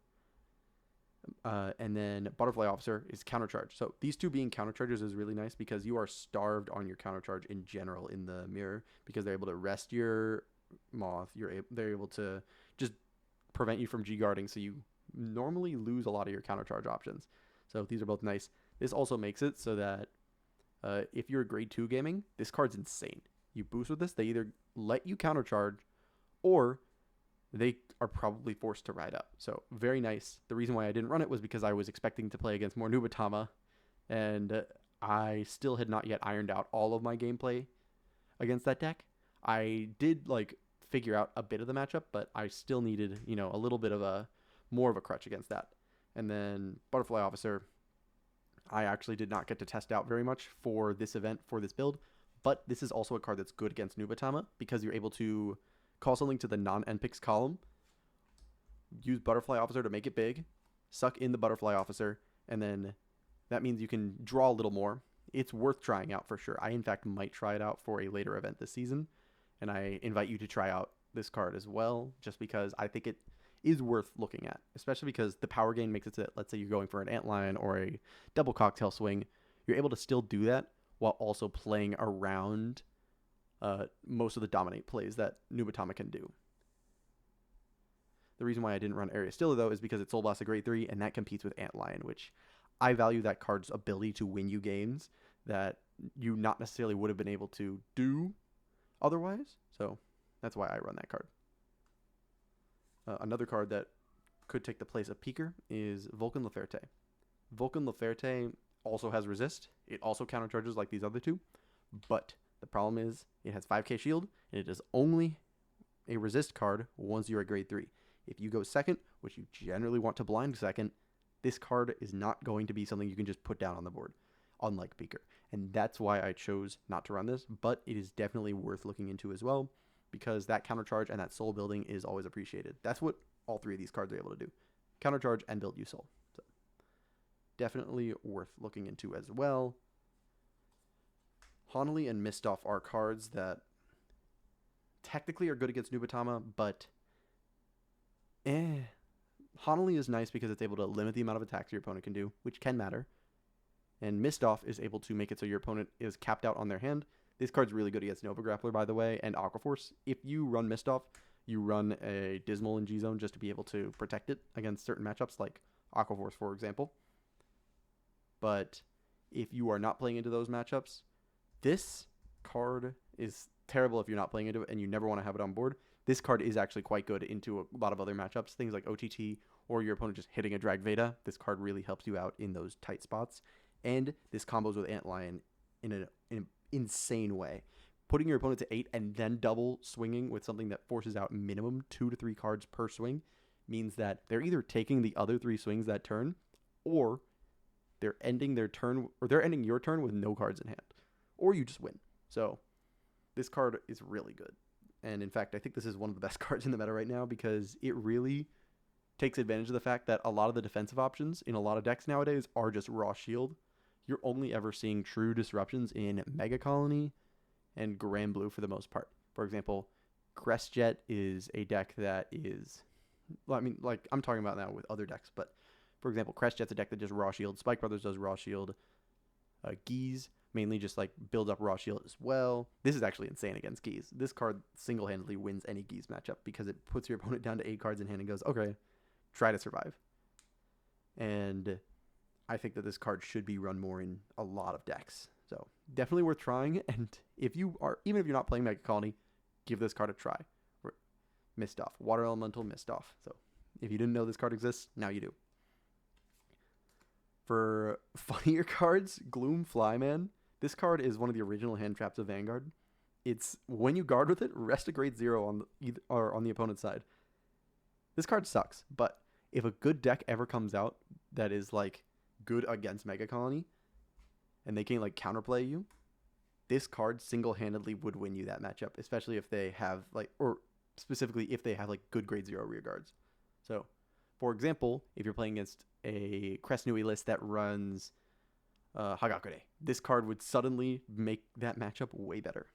Speaker 1: And then Butterfly Officer is countercharge. So these two being countercharges is really nice because you are starved on your countercharge in general in the mirror, because they're able to rest your Moth. They're able to just prevent you from G-guarding, so you normally lose a lot of your countercharge options. So these are both nice. This also makes it so that if you're grade 2 gaming, this card's insane. You boost with this, they either let you countercharge or they are probably forced to ride up. So very nice. The reason why I didn't run it was because I was expecting to play against more Nubatama, and I still had not yet ironed out all of my gameplay against that deck. I did like figure out a bit of the matchup, but I still needed, a little bit of more of a crutch against that. And then Butterfly Officer, I actually did not get to test out very much for this event, for this build, but this is also a card that's good against Nubatama because you're able to call something to the non-NPix column, use Butterfly Officer to make it big, suck in the Butterfly Officer, and then that means you can draw a little more. It's worth trying out for sure. I, in fact, might try it out for a later event this season, and I invite you to try out this card as well, just because I think it is worth looking at, especially because the power gain makes it so that, let's say you're going for an Antlion or a double cocktail swing, you're able to still do that while also playing around most of the dominate plays that Nubatama can do. The reason why I didn't run Area Stiller, though, is because it's Soul Blast a grade 3, and that competes with Antlion, which I value that card's ability to win you games that you not necessarily would have been able to do otherwise. So that's why I run that card. Another card that could take the place of Peeker is Vulcan Laferte. Vulcan Laferte also has resist. It also countercharges like these other two, but the problem is it has 5k shield, and it is only a resist card once you're a grade 3. If you go second, which you generally want to blind second, this card is not going to be something you can just put down on the board, unlike Peeker. And that's why I chose not to run this, but it is definitely worth looking into as well, because that countercharge and that soul building is always appreciated. That's what all 3 of these cards are able to do. Countercharge and build you soul. So definitely worth looking into as well. Honolly and Mistoff are cards that technically are good against Nubatama, but Honolly is nice because it's able to limit the amount of attacks your opponent can do, which can matter. And Mistoff is able to make it so your opponent is capped out on their hand. This card's really good against Nova Grappler, by the way, and Aquaforce. If you run Mistoff, you run a Dismal in G-Zone just to be able to protect it against certain matchups, like Aquaforce, for example. But if you are not playing into those matchups, this card is terrible if you're not playing into it and you never want to have it on board. This card is actually quite good into a lot of other matchups, things like OTT or your opponent just hitting a Drag Veda. This card really helps you out in those tight spots. And this combos with Antlion in an insane way. Putting your opponent to 8 and then double swinging with something that forces out minimum 2 to 3 cards per swing means that they're either taking the other 3 swings that turn, or they're ending their turn, or they're ending your turn with no cards in hand, or you just win. So this card is really good. And in fact, I think this is one of the best cards in the meta right now because it really takes advantage of the fact that a lot of the defensive options in a lot of decks nowadays are just raw shield. You're only ever seeing true disruptions in Megacolony and Grand Blue for the most part. For example, Crestjet is a deck that is, well, I mean, like I'm talking about now with other decks, but for example, Crestjet's a deck that just raw shield. Spike Brothers does raw shield. Geese mainly just like builds up raw shield as well. This is actually insane against Geese. This card single-handedly wins any Geese matchup because it puts your opponent down to 8 cards in hand and goes, okay, try to survive. And I think that this card should be run more in a lot of decks. So definitely worth trying. And if you are, even if you're not playing Megacolony, give this card a try. Mist Off. Water Elemental Mist Off. So if you didn't know this card exists, now you do. For funnier cards, Gloom Flyman. This card is one of the original hand traps of Vanguard. It's when you guard with it, rest a grade 0 on the opponent's side. This card sucks, but if a good deck ever comes out that is like good against Megacolony and they can like counterplay you, this card single-handedly would win you that matchup, especially if they have like, or specifically if they have like good grade 0 rear guards. So for example, if you're playing against a Crest Nui list that runs Hagakure, this card would suddenly make that matchup way better.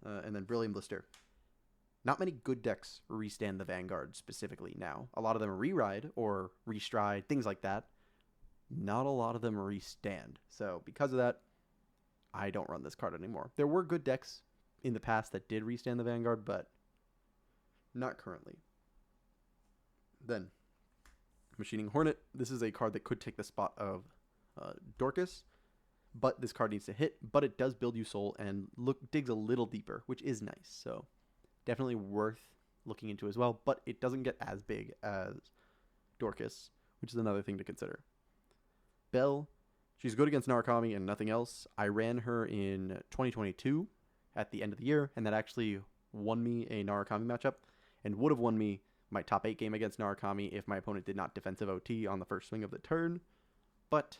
Speaker 1: And then Brilliant Blister. Not many good decks restand the Vanguard specifically now. A lot of them re-ride or restride, things like that. Not a lot of them restand. So because of that, I don't run this card anymore. There were good decks in the past that did restand the Vanguard, but not currently. Then, Machining Hornet. This is a card that could take the spot of Dorcas, but this card needs to hit, but it does build you soul and digs a little deeper, which is nice. So definitely worth looking into as well, but it doesn't get as big as Dorcas, which is another thing to consider. Belle, she's good against Narukami and nothing else. I ran her in 2022 at the end of the year, and that actually won me a Narukami matchup and would have won me my top 8 game against Narukami if my opponent did not defensive OT on the first swing of the turn. But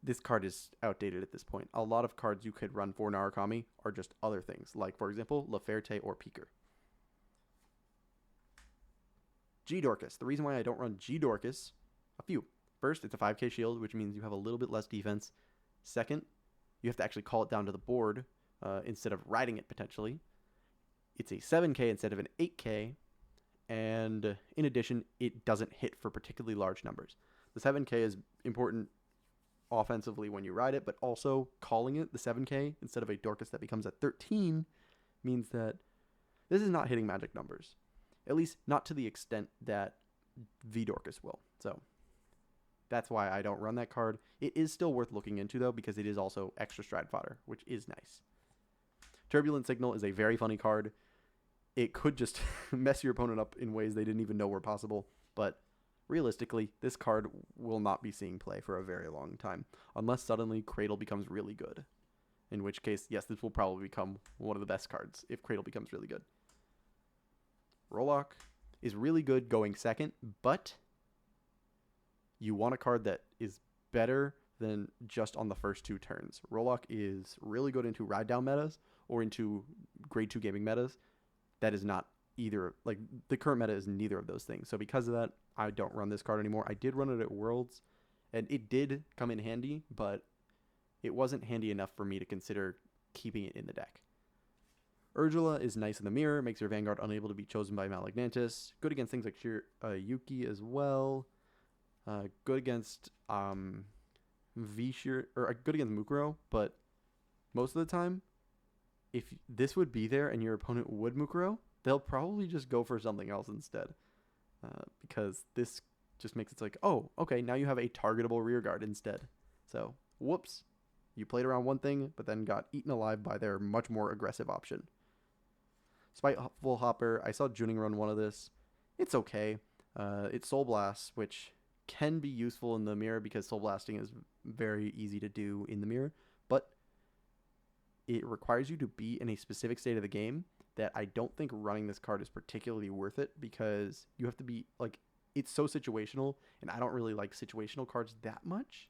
Speaker 1: this card is outdated at this point. A lot of cards you could run for Narukami are just other things, like, for example, Laferte or Peeker. G-Dorcas. The reason why I don't run G-Dorcas, a few. First, it's a 5k shield, which means you have a little bit less defense. Second, you have to actually call it down to the board instead of riding it potentially. It's a 7k instead of an 8k. And in addition, it doesn't hit for particularly large numbers. The 7k is important offensively when you ride it, but also calling it the 7k instead of a Dorcas that becomes a 13 means that this is not hitting magic numbers. At least not to the extent that V-Dorcas will. So that's why I don't run that card. It is still worth looking into, though, because it is also extra stride fodder, which is nice. Turbulent Signal is a very funny card. It could just mess your opponent up in ways they didn't even know were possible, but realistically, this card will not be seeing play for a very long time, unless suddenly Cradle becomes really good. In which case, yes, this will probably become one of the best cards if Cradle becomes really good. Rollock is really good going second, but you want a card that is better than just on the first 2 turns. Rollock is really good into ride down metas or into grade 2 gaming metas. That is not either, like, the current meta is neither of those things. So because of that, I don't run this card anymore. I did run it at Worlds, and it did come in handy, but it wasn't handy enough for me to consider keeping it in the deck. Urgula is nice in the mirror, makes your Vanguard unable to be chosen by Malignantis. Good against things like Yuki as well. Good against V-Shear, or good against Mukuro, but most of the time, if this would be there and your opponent would Mukuro, they'll probably just go for something else instead. Because this just makes it like, oh, okay, now you have a targetable rear guard instead. So, whoops. You played around one thing, but then got eaten alive by their much more aggressive option. Spiteful Hopper, I saw Juning run one of this. It's okay. It's Soul Blast, which can be useful in the mirror because Soul Blasting is very easy to do in the mirror, but it requires you to be in a specific state of the game that I don't think running this card is particularly worth it, because you have to be like, it's so situational, and I don't really like situational cards that much.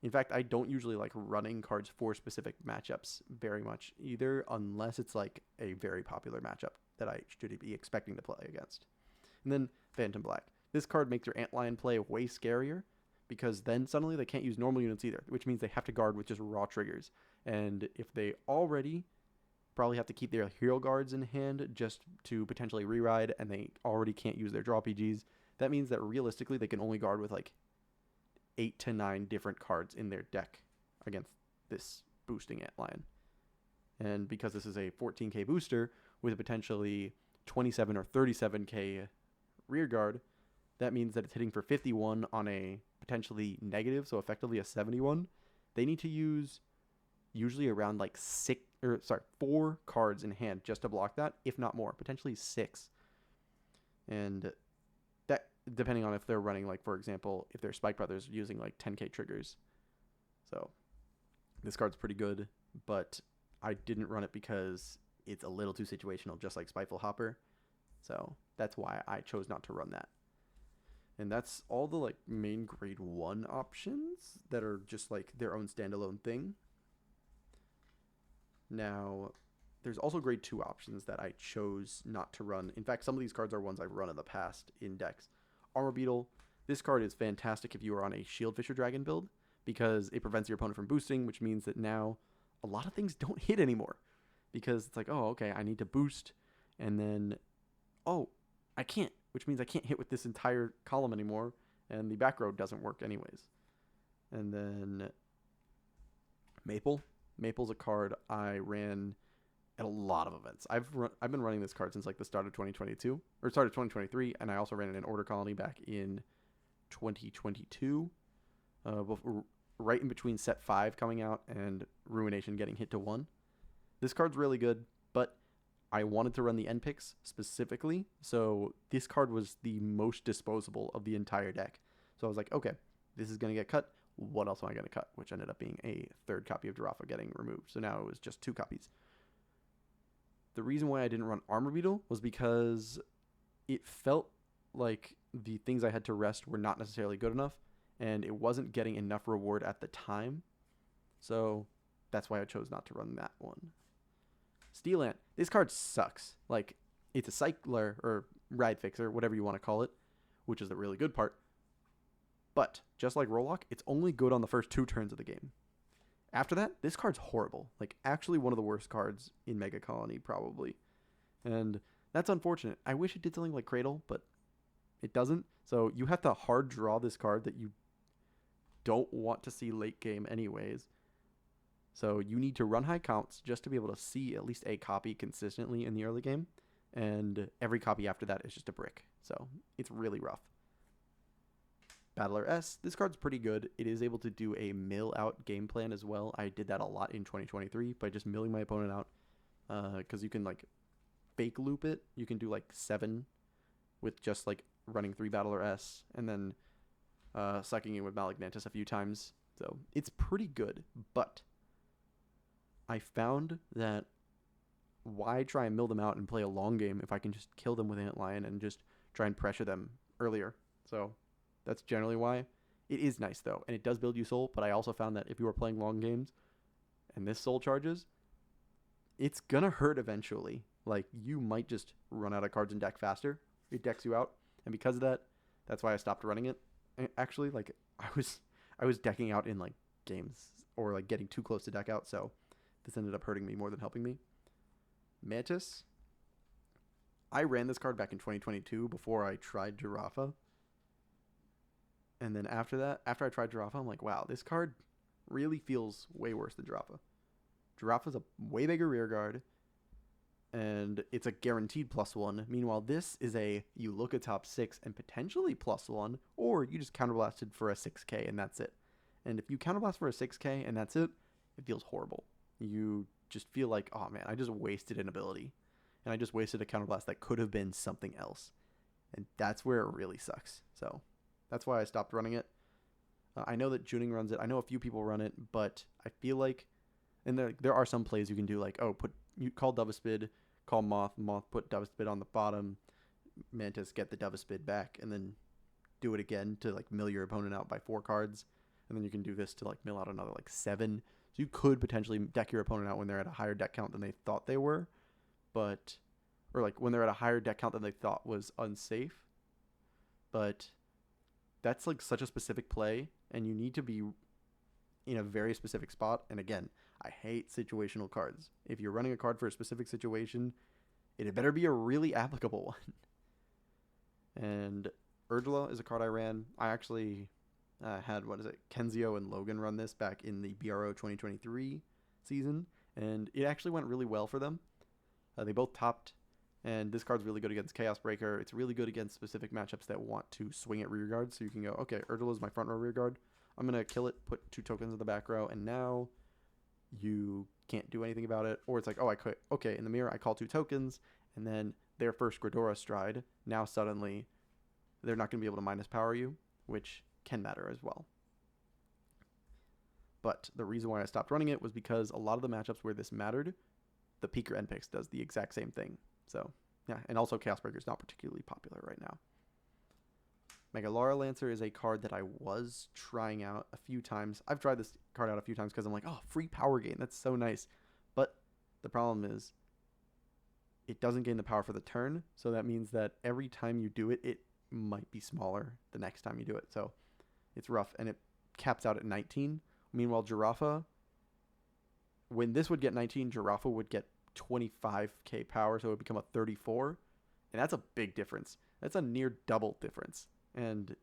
Speaker 1: In fact, I don't usually like running cards for specific matchups very much either, unless it's like a very popular matchup that I should be expecting to play against. And then Phantom Black. This card makes your Antlion play way scarier, because then suddenly they can't use normal units either, which means they have to guard with just raw triggers. And if they already probably have to keep their hero guards in hand just to potentially re-ride, and they already can't use their draw PGs, that means that realistically they can only guard with like 8 to 9 different cards in their deck against this boosting Antlion. And because this is a 14k booster with a potentially 27 or 37k rear guard, that means that it's hitting for 51 on a potentially negative, so effectively a 71. They need to use usually around like 4 cards in hand just to block that, if not more, potentially 6. And that, depending on if they're running, like, for example, if they're Spike Brothers using like 10k triggers. So this card's pretty good, but I didn't run it because it's a little too situational, just like Spiteful Hopper. So that's why I chose not to run that. And that's all the like main grade 1 options that are just like their own standalone thing. Now, there's also grade 2 options that I chose not to run. In fact, some of these cards are ones I've run in the past in decks. Armor Beetle. This card is fantastic if you are on a Shield Fisher Dragon build, because it prevents your opponent from boosting, which means that now a lot of things don't hit anymore. Because it's like, oh, okay, I need to boost, and then, oh, I can't, which means I can't hit with this entire column anymore, and the back row doesn't work anyways. And then Maple. Maple's a card I ran at a lot of events. I've been running this card since like the start of 2022, or start of 2023, and I also ran it in Order Colony back in 2022, right in between set 5 coming out and Ruination getting hit to 1. This card's really good, but I wanted to run the end picks specifically, so this card was the most disposable of the entire deck. So I was like, okay, this is going to get cut. What else am I going to cut? Which ended up being a 3rd copy of Jirafa getting removed. So now it was just 2 copies. The reason why I didn't run Armor Beetle was because it felt like the things I had to rest were not necessarily good enough, and it wasn't getting enough reward at the time. So that's why I chose not to run that one. Steel Ant. This card sucks. Like, it's a cycler or ride fixer, whatever you want to call it, which is the really good part. But just like Rollock, it's only good on the first 2 turns of the game. After that, this card's horrible. Like, actually one of the worst cards in Megacolony, probably. And that's unfortunate. I wish it did something like Cradle, but it doesn't. So you have to hard draw this card that you don't want to see late game anyways. So you need to run high counts just to be able to see at least a copy consistently in the early game. And every copy after that is just a brick. So it's really rough. Battler S. This card's pretty good. It is able to do a mill out game plan as well. I did that a lot in 2023 by just milling my opponent out. Because you can like fake loop it. You can do like 7 with just like running 3 Battler S and then sucking in with Malignantis a few times. So it's pretty good. But I found that why try and mill them out and play a long game if I can just kill them with Antlion and just try and pressure them earlier. So that's generally why. It is nice though, and it does build you soul, but I also found that if you are playing long games and this soul charges, it's gonna hurt eventually. Like, you might just run out of cards in deck faster. It decks you out, and because of that, that's why I stopped running it. Actually, like, I was decking out in like games, or like getting too close to deck out, so this ended up hurting me more than helping me. Mantis. I ran this card back in 2022 before I tried Jirafa. And then after that, after I tried Jirafa, I'm like, wow, this card really feels way worse than Jirafa. Jirafa's a way bigger rear guard, and it's a guaranteed +1. Meanwhile, this is a, you look at top 6 and potentially +1, or you just counterblasted for a 6k and that's it. And if you counterblast for a 6k and that's it, it feels horrible. You just feel like, oh man, I just wasted an ability. And I just wasted a counterblast that could have been something else. And that's where it really sucks. So that's why I stopped running it. I know that Juning runs it. I know a few people run it, but I feel like, and there are some plays you can do, like, oh, you call Duvaspid, call Moth, put Duvaspid on the bottom, Mantis get the Duvaspid back, and then do it again to like mill your opponent out by 4 cards, and then you can do this to like mill out another like 7. So you could potentially deck your opponent out when they're at a higher deck count than they thought they were, or like when they're at a higher deck count than they thought was unsafe. But that's like such a specific play, and you need to be in a very specific spot. And again, I hate situational cards. If you're running a card for a specific situation, it better be a really applicable one. And Urgela is a card I ran. I actually had, Kenzio and Logan run this back in the BRO 2023 season, and it actually went really well for them. They both topped, and this card's really good against Chaos Breaker. It's really good against specific matchups that want to swing at rear guard, so you can go, okay, Urgela is my front row rear guard. I'm going to kill it, put 2 tokens in the back row, and now you can't do anything about it. Or it's like, oh, I could, okay, in the mirror, I call 2 tokens, and then their first Gredora stride, now suddenly they're not going to be able to minus power you, which can matter as well. But the reason why I stopped running it was because a lot of the matchups where this mattered, the Peaker NPix does the exact same thing. So, yeah, and also Chaos Breaker is not particularly popular right now. Megacolony Lancer is a card that I was trying out a few times. I've tried this card out a few times because I'm like, oh, free power gain. That's so nice. But the problem is it doesn't gain the power for the turn. So that means that every time you do it, it might be smaller the next time you do it. So it's rough. And it caps out at 19. Meanwhile, Giraffa, when this would get 19, Giraffa would get 25k power. So it would become a 34. And that's a big difference. That's a near double difference. And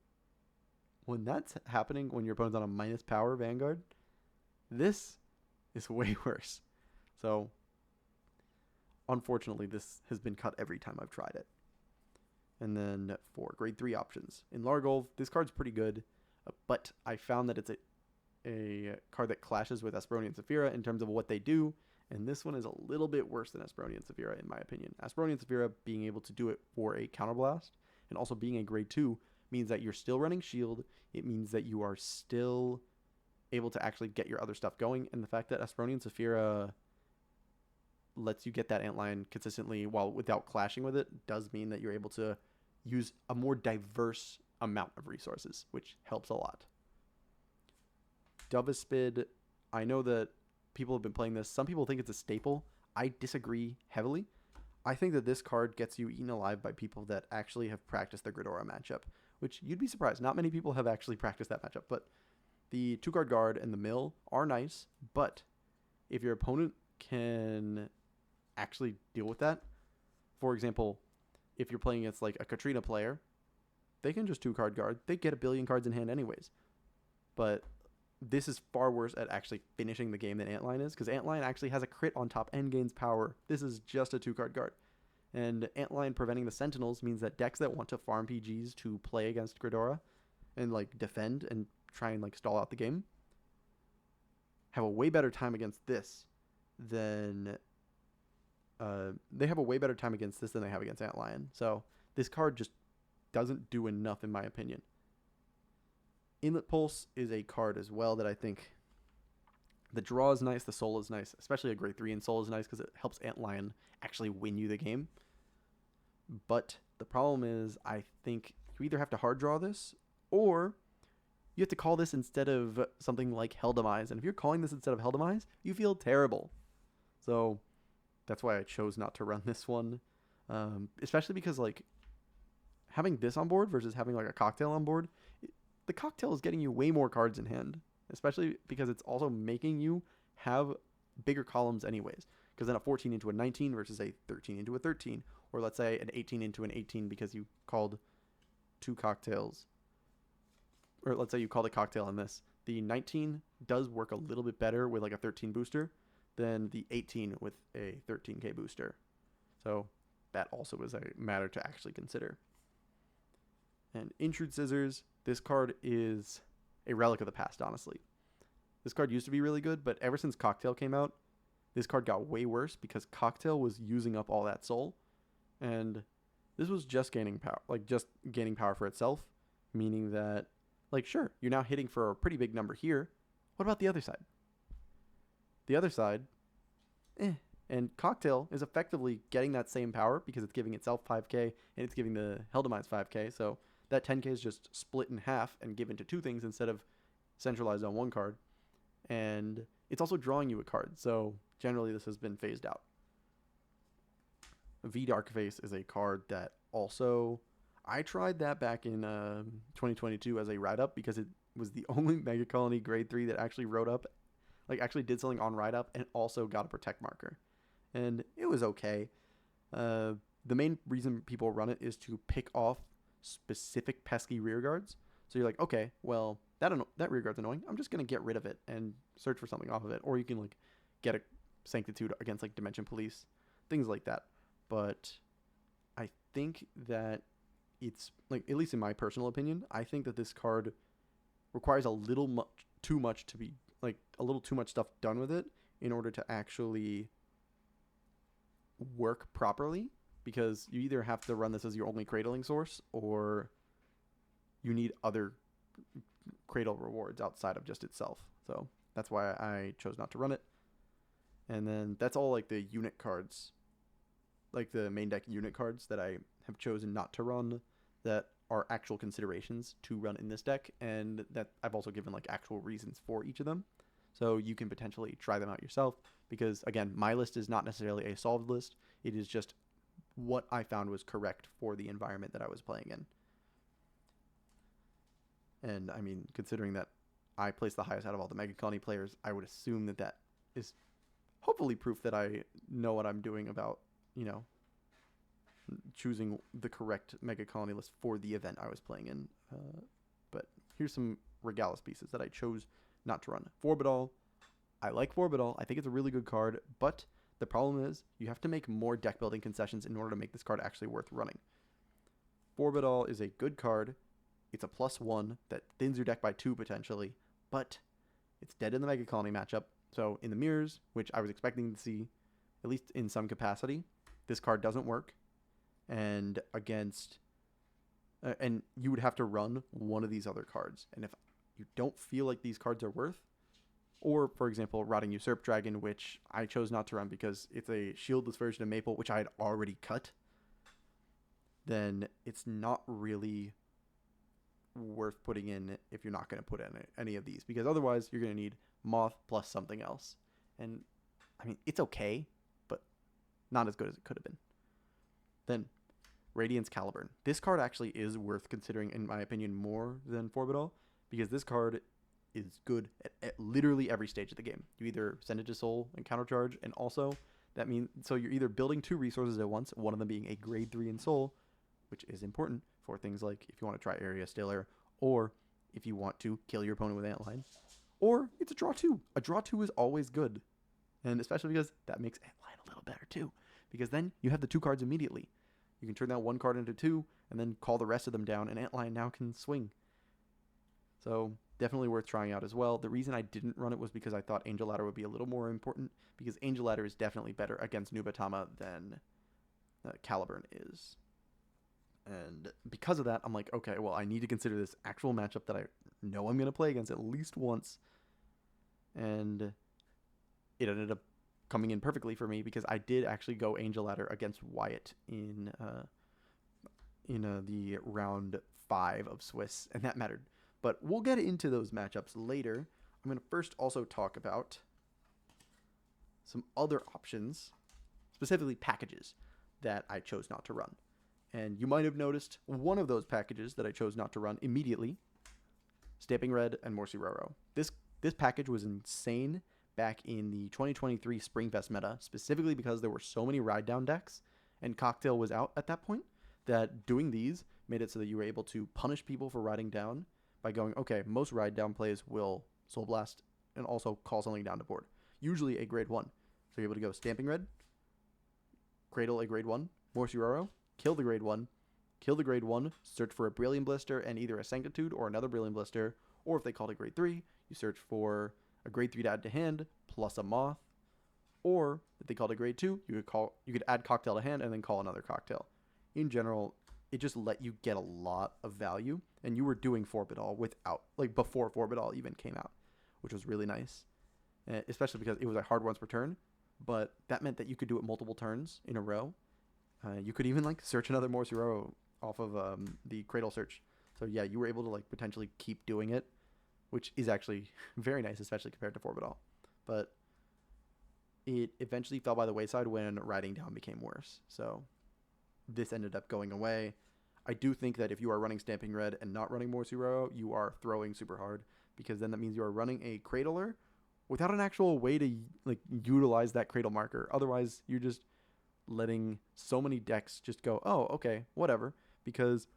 Speaker 1: when that's happening, when your opponent's on a minus power Vanguard, this is way worse. So, unfortunately, this has been cut every time I've tried it. And then for grade 3 options. In Largolv, this card's pretty good, but I found that it's a card that clashes with Asproni and Saphira in terms of what they do, and this one is a little bit worse than Asproni and Saphira in my opinion. Asproni and Saphira being able to do it for a counterblast, and also being a grade 2, means that you're still running shield. It means that you are still able to actually get your other stuff going. And the fact that Asproni and Saphira lets you get that antlion consistently while without clashing with it does mean that you're able to use a more diverse amount of resources, which helps a lot. Duvaspid, I know that people have been playing this. Some people think it's a staple. I disagree heavily. I think that this card gets you eaten alive by people that actually have practiced the Gredora matchup, which you'd be surprised. Not many people have actually practiced that matchup, but the 2-card guard and the mill are nice, but if your opponent can actually deal with that, for example, if you're playing against like a Katrina player, they can just 2-card guard. They get a billion cards in hand anyways. But this is far worse at actually finishing the game than Antlion is, because Antlion actually has a crit on top and gains power. This is just a 2-card guard. And Antlion preventing the Sentinels means that decks that want to farm PGs to play against Gredora and like defend and try and like stall out the game have a way better time against this than they have against Antlion. So this card just doesn't do enough in my opinion. Inlet Pulse is a card as well that I think the draw is nice, the soul is nice, especially a grade 3 in soul is nice because it helps Antlion actually win you the game. But the problem is I think you either have to hard draw this or you have to call this instead of something like Hell Demise. And if you're calling this instead of Hell Demise, you feel terrible. So that's why I chose not to run this one. Especially because like having this on board versus having like a cocktail on board, the cocktail is getting you way more cards in hand, especially because it's also making you have bigger columns anyways. Because then a 14 into a 19 versus a 13 into a 13, or let's say an 18 into an 18 because you called 2 cocktails, or let's say you called a cocktail on this. The 19 does work a little bit better with like a 13 booster than the 18 with a 13k booster. So that also is a matter to actually consider. And Intrude Scissors, this card is a relic of the past, honestly. This card used to be really good, but ever since Cocktail came out, this card got way worse because Cocktail was using up all that soul, and this was just gaining power, like just gaining power for itself, meaning that, like, sure, you're now hitting for a pretty big number here. What about the other side? The other side, And Cocktail is effectively getting that same power because it's giving itself 5k and it's giving the Helldemites 5k. So that 10k is just split in half and given to two things instead of centralized on one card. And it's also drawing you a card. So generally this has been phased out. V Darkface is a card that also, I tried that back in 2022 as a ride up because it was the only Megacolony grade 3 that actually wrote up, like actually did something on ride up and also got a protect marker. And it was okay. The main reason people run it is to pick off specific pesky rear guards. So you're like, okay, well, that rear guard's annoying. I'm just going to get rid of it and search for something off of it. Or you can like get a Sanctitude against like Dimension Police, things like that. But I think that it's, like, at least in my personal opinion, I think that this card requires a little too much to be, like, a little too much stuff done with it in order to actually work properly, because you either have to run this as your only cradling source or you need other cradle rewards outside of just itself. So that's why I chose not to run it. And then that's all like the unit cards, like the main deck unit cards that I have chosen not to run that are actual considerations to run in this deck, and that I've also given like actual reasons for each of them. So you can potentially try them out yourself, because again, my list is not necessarily a solved list. It is just what I found was correct for the environment that I was playing in. And I mean, considering that I placed the highest out of all the Megacolony players, I would assume that that is hopefully proof that I know what I'm doing about, you know, choosing the correct Megacolony list for the event I was playing in. But here's some Regalis pieces that I chose not to run. Forbidal. I like Forbidal. I think it's a really good card, but the problem is you have to make more deck building concessions in order to make this card actually worth running. Forbidal is a good card. It's a +1 that thins your deck by 2 potentially, but it's dead in the Megacolony matchup. So in the mirrors, which I was expecting to see, at least in some capacity, this card doesn't work. And against, and you would have to run one of these other cards. And if you don't feel like these cards are worth, or for example, Rotting Usurp Dragon, which I chose not to run because it's a shieldless version of Maple, which I had already cut, then it's not really worth putting in if you're not going to put in any of these, because otherwise you're going to need Moth plus something else. And I mean, it's okay, but not as good as it could have been. Then Radiance Caliburn. This card actually is worth considering, in my opinion, more than Forbidal, because this card is good at literally every stage of the game. You either send it to Soul and countercharge, and also that means, so you're either building 2 resources at once, one of them being a grade 3 in Soul, which is important for things like if you want to try Area Stiller, or if you want to kill your opponent with Antline, or it's a draw 2. A draw 2 is always good, and especially because that makes Antline a little better too, because then you have the 2 cards immediately. You can turn that 1 card into 2, and then call the rest of them down, and Antline now can swing. So definitely worth trying out as well. The reason I didn't run it was because I thought Angel Ladder would be a little more important, because Angel Ladder is definitely better against Nubatama than Caliburn is. And because of that, I'm like, okay, well, I need to consider this actual matchup that I know I'm going to play against at least once. And it ended up coming in perfectly for me, because I did actually go Angel Ladder against Wyatt in the round 5 of Swiss, and that mattered. But we'll get into those matchups later. I'm going to first also talk about some other options, specifically packages that I chose not to run. And you might have noticed one of those packages that I chose not to run immediately, Stamping Red and Morsi-Roro. This package was insane back in the 2023 Springfest meta, specifically because there were so many ride-down decks, and Cocktail was out at that point, that doing these made it so that you were able to punish people for riding down by going, okay, most ride-down plays will Soul Blast and also call something down to board, usually a grade 1. So you're able to go Stamping Red, Cradle a grade 1, Morsi-Roro, kill the grade 1, search for a Brilliant Blister and either a Sanctitude or another Brilliant Blister, or if they called a grade 3, you search for a grade 3 to add to hand plus a moth, or if they called a grade 2, you could add cocktail to hand and then call another cocktail. In general, it just let you get a lot of value, and you were doing Forbidal without, like, before Forbidal even came out, which was really nice, especially because it was a hard once per turn, but that meant that you could do it multiple turns in a row. You could even like search another Morse row off of the Cradle search. So yeah, you were able to like potentially keep doing it, which is actually very nice, especially compared to Forbidal. But it eventually fell by the wayside when riding down became worse. So this ended up going away. I do think that if you are running Stamping Red and not running Morse row, you are throwing super hard, because then that means you are running a Cradler without an actual way to like utilize that Cradle marker. Otherwise, you're just letting so many decks just go, oh, okay, whatever, because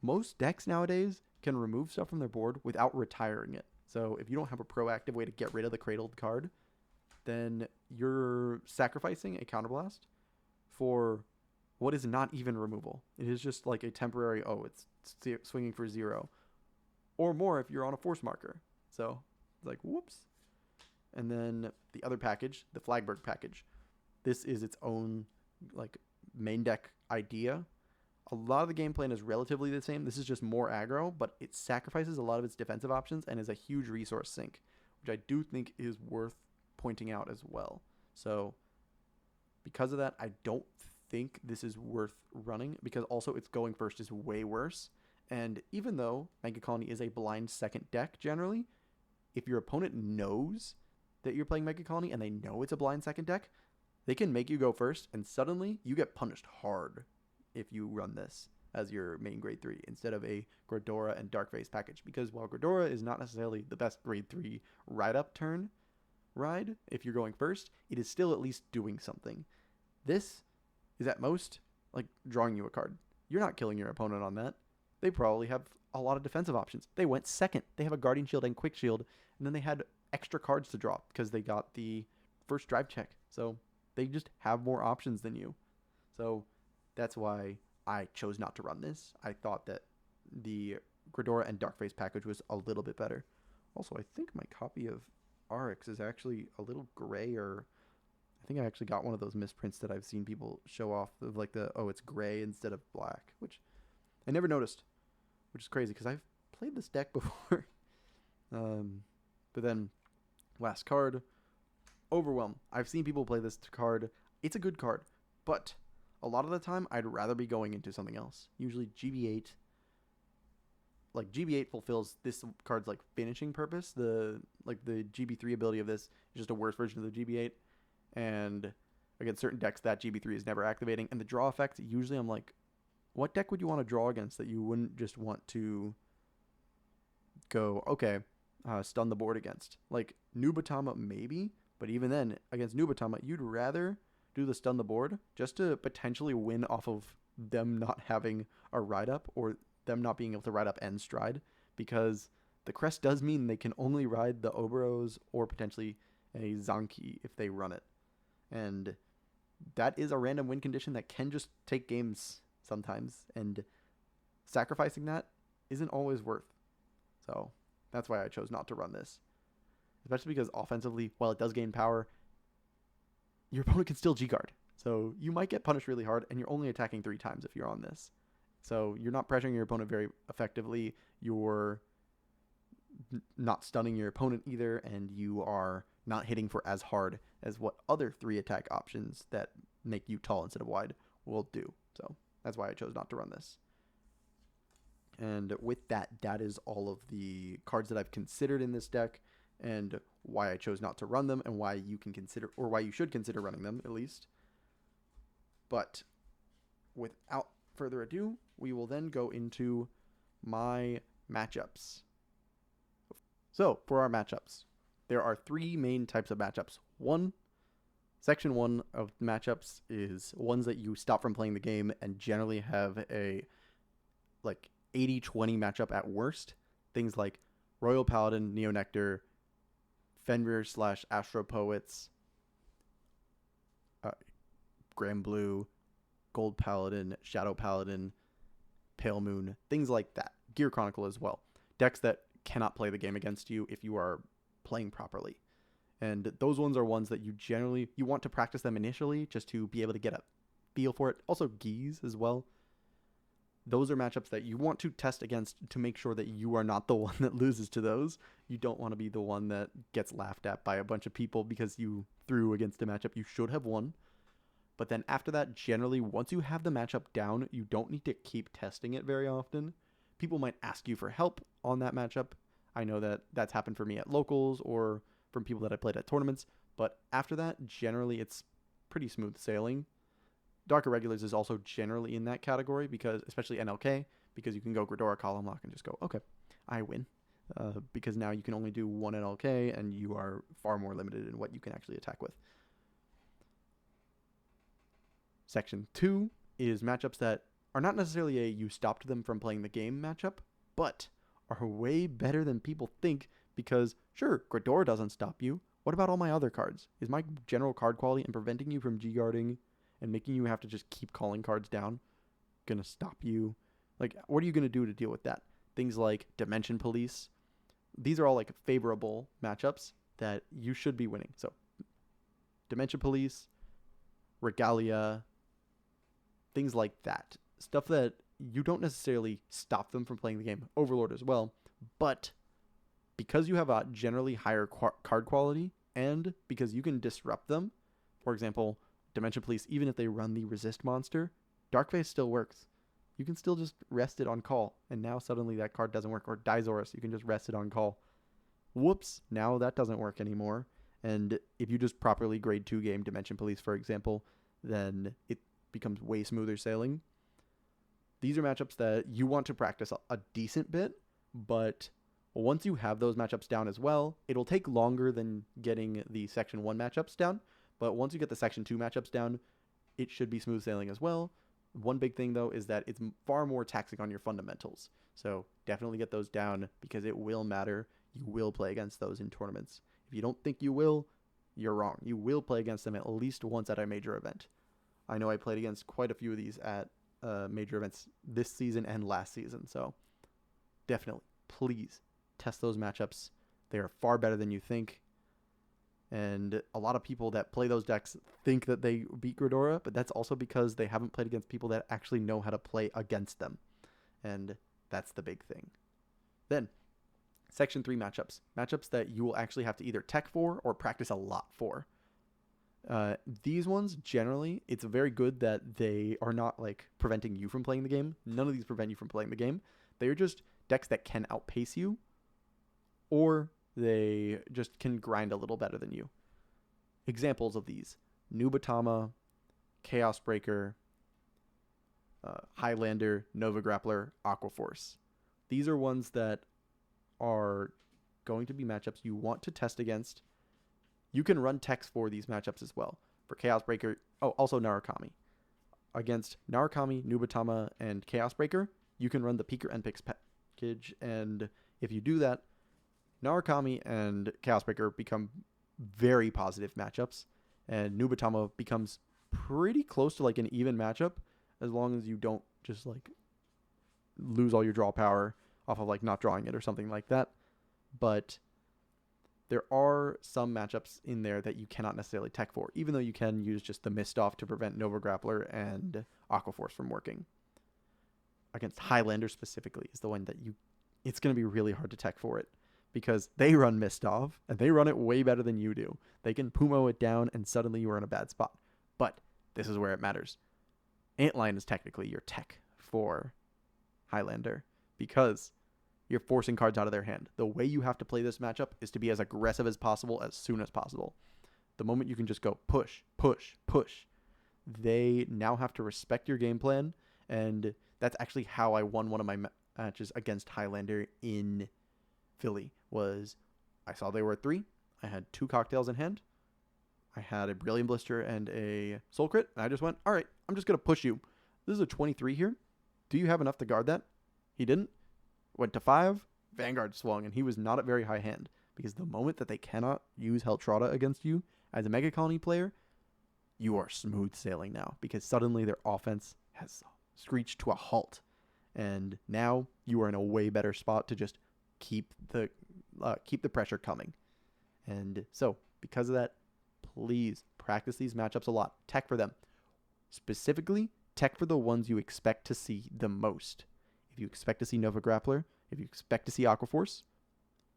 Speaker 1: most decks nowadays can remove stuff from their board without retiring it. So if you don't have a proactive way to get rid of the cradled card, then you're sacrificing a counterblast for what is not even removal. It is just like a temporary, oh, it's swinging for 0 or more if you're on a force marker. So it's like, whoops. And then the other package, the Flagberg package, this is its own like main deck idea. A lot of the game plan is relatively the same. This is just more aggro, but it sacrifices a lot of its defensive options and is a huge resource sink, which I do think is worth pointing out as well. So because of that, I don't think this is worth running, because also its going first is way worse. And even though Megacolony is a blind second deck generally, if your opponent knows that you're playing Megacolony and they know it's a blind second deck, they can make you go first, and suddenly you get punished hard if you run this as your main grade 3 instead of a Gredora and Darkface package. Because while Gredora is not necessarily the best grade 3 ride-up turn ride, if you're going first, it is still at least doing something. This is at most like drawing you a card. You're not killing your opponent on that. They probably have a lot of defensive options. They went second. They have a Guardian Shield and Quick Shield, and then they had extra cards to draw because they got the first drive check. So they just have more options than you. So that's why I chose not to run this. I thought that the Gredora and Darkface package was a little bit better. Also, I think my copy of RX is actually a little gray, or I think I actually got one of those misprints that I've seen people show off of like the, oh, it's gray instead of black, which I never noticed, which is crazy because I've played this deck before. But then last card, Overwhelm. I've seen people play this card. It's a good card, but a lot of the time I'd rather be going into something else. Usually GB8. Like GB8 fulfills this card's like finishing purpose. The GB3 ability of this is just a worse version of the GB8. And against certain decks, that GB3 is never activating. And the draw effect, usually I'm like, what deck would you want to draw against that you wouldn't just want to go, okay, stun the board against? Like Nubatama maybe, but even then, against Nubatama, you'd rather do the stun the board just to potentially win off of them not having a ride up, or them not being able to ride up and stride, because the crest does mean they can only ride the Oberos or potentially a Zanki if they run it. And that is a random win condition that can just take games sometimes, and sacrificing that isn't always worth. So that's why I chose not to run this. Especially because offensively, while it does gain power, your opponent can still G-guard. So you might get punished really hard, and you're only attacking 3 times if you're on this. So you're not pressuring your opponent very effectively. You're not stunning your opponent either, and you are not hitting for as hard as what other 3 attack options that make you tall instead of wide will do. So that's why I chose not to run this. And with that, that is all of the cards that I've considered in this deck, and why I chose not to run them, and why you can consider, or why you should consider running them at least. But without further ado, we will then go into my matchups. So for our matchups, there are 3 main types of matchups. Section 1 of matchups is ones that you stop from playing the game and generally have a like 80-20 matchup at worst. Things like Royal Paladin, Neo Nectar, Fenrir / Astro Poets, Grand Blue, Gold Paladin, Shadow Paladin, Pale Moon, things like that. Gear Chronicle as well. Decks that cannot play the game against you if you are playing properly. And those ones are ones that you want to practice them initially just to be able to get a feel for it. Also Geese as well. Those are matchups that you want to test against to make sure that you are not the one that loses to those. You don't want to be the one that gets laughed at by a bunch of people because you threw against a matchup you should have won. But then after that, generally, once you have the matchup down, you don't need to keep testing it very often. People might ask you for help on that matchup. I know that that's happened for me at locals or from people that I played at tournaments. But after that, generally, it's pretty smooth sailing. Dark Irregulars is also generally in that category because, especially NLK, because you can go Gredora column lock and just go, okay, I win. Because now you can only do one NLK and you are far more limited in what you can actually attack with. Section 2 is matchups that are not necessarily a you stopped them from playing the game matchup, but are way better than people think because, sure, Gredora doesn't stop you. What about all my other cards? Is my general card quality and preventing you from G-guarding and making you have to just keep calling cards down gonna stop you? Like, what are you gonna do to deal with that? Things like Dimension Police. These are all like favorable matchups that you should be winning. So, Dimension Police, Regalia, things like that. Stuff that you don't necessarily stop them from playing the game. Overlord as well. But because you have a generally higher card quality and because you can disrupt them, for example, Dimension Police, even if they run the resist monster, Darkface still works. You can still just rest it on call, and now suddenly that card doesn't work. Or Dizoris, you can just rest it on call. Whoops, now that doesn't work anymore. And if you just properly grade 2 game Dimension Police, for example, then it becomes way smoother sailing. These are matchups that you want to practice a decent bit, but once you have those matchups down as well, it'll take longer than getting the Section 1 matchups down. But once you get the Section 2 matchups down, it should be smooth sailing as well. One big thing, though, is that it's far more taxing on your fundamentals. So definitely get those down because it will matter. You will play against those in tournaments. If you don't think you will, you're wrong. You will play against them at least once at a major event. I know I played against quite a few of these at major events this season and last season. So definitely, please test those matchups. They are far better than you think. And a lot of people that play those decks think that they beat Gredora, but that's also because they haven't played against people that actually know how to play against them. And that's the big thing. Then, Section 3 matchups. Matchups that you will actually have to either tech for or practice a lot for. These ones, generally, it's very good that they are not like preventing you from playing the game. None of these prevent you from playing the game. They are just decks that can outpace you, or they just can grind a little better than you. Examples of these: Nubatama, Chaos Breaker, Highlander, Nova Grappler, Aquaforce. These are ones that are going to be matchups you want to test against. You can run techs for these matchups as well. For Chaos Breaker, also Narukami. Against Narukami, Nubatama, and Chaos Breaker, you can run the Peeker NPix package, and if you do that, Narukami and Chaos Breaker become very positive matchups, and Nubatama becomes pretty close to like an even matchup as long as you don't just like lose all your draw power off of like not drawing it or something like that. But there are some matchups in there that you cannot necessarily tech for, even though you can use just the Mist Off to prevent Nova Grappler and Aquaforce from working. Against Highlander specifically is the one that it's going to be really hard to tech for it because they run Mist Off and they run it way better than you do. They can Pumo it down and suddenly you are in a bad spot. But this is where it matters. Antlion is technically your tech for Highlander because you're forcing cards out of their hand. The way you have to play this matchup is to be as aggressive as possible as soon as possible. The moment you can just go push, push, push, they now have to respect your game plan, and that's actually how I won one of my matches against Highlander in Philly. Was I saw they were at 3, I had 2 cocktails in hand, I had a Brilliant Blister and a Soul Crit, and I just went, all right, I'm just going to push you. This is a 23 here. Do you have enough to guard that? He didn't. Went to 5, Vanguard swung, and he was not at very high hand. Because the moment that they cannot use Heltrata against you as a Megacolony player, you are smooth sailing now. Because suddenly their offense has screeched to a halt. And now you are in a way better spot to just keep the pressure coming. And so, because of that, please practice these matchups a lot. Tech for them. Specifically, tech for the ones you expect to see the most. If you expect to see Nova Grappler, if you expect to see Aquaforce,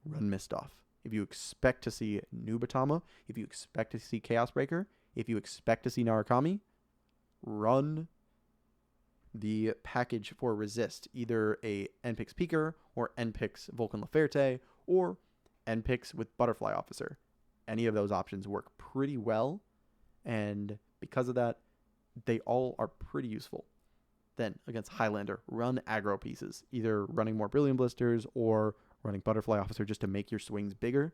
Speaker 1: run Mistoff. If you expect to see Nubatama, if you expect to see Chaos Breaker, if you expect to see Narukami, run the package for Resist. Either a NPix Peaker or NPix Vulcan Laferte or NPix with Butterfly Officer. Any of those options work pretty well, and because of that, they all are pretty useful. Then, against Highlander, run aggro pieces, either running more Brilliant Blisters or running Butterfly Officer just to make your swings bigger.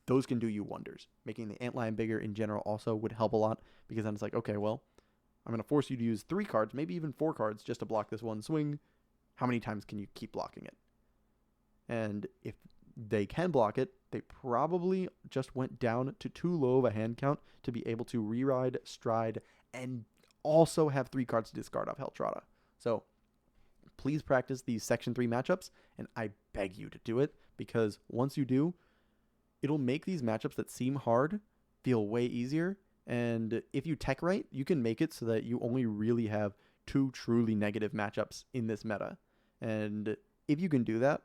Speaker 1: Those can do you wonders. Making the Antlion bigger in general also would help a lot, because then it's like, okay, well, I'm going to force you to use 3 cards, maybe even 4 cards, just to block this one swing. How many times can you keep blocking it? And if they can block it, they probably just went down to too low of a hand count to be able to re-ride, stride, and also have 3 cards to discard off Heltrata. So please practice these Section 3 matchups, and I beg you to do it, because once you do, it'll make these matchups that seem hard feel way easier. And if you tech right, you can make it so that you only really have 2 truly negative matchups in this meta. And if you can do that,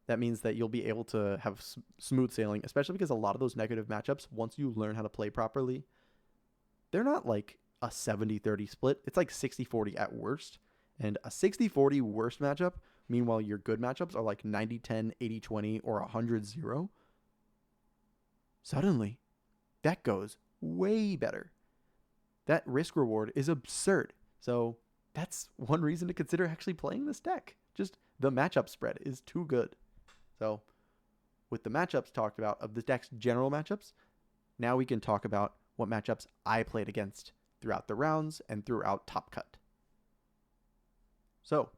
Speaker 1: that means that you'll be able to have smooth sailing, especially because a lot of those negative matchups, once you learn how to play properly, they're not like a 70-30 split. It's like 60-40 at worst. And a 60-40 worst matchup, meanwhile your good matchups are like 90-10, 80-20, or 100-0. Suddenly, that goes way better. That risk reward is absurd. So that's one reason to consider actually playing this deck. Just the matchup spread is too good. So with the matchups talked about of the deck's general matchups, now we can talk about what matchups I played against throughout the rounds and throughout Top Cut. So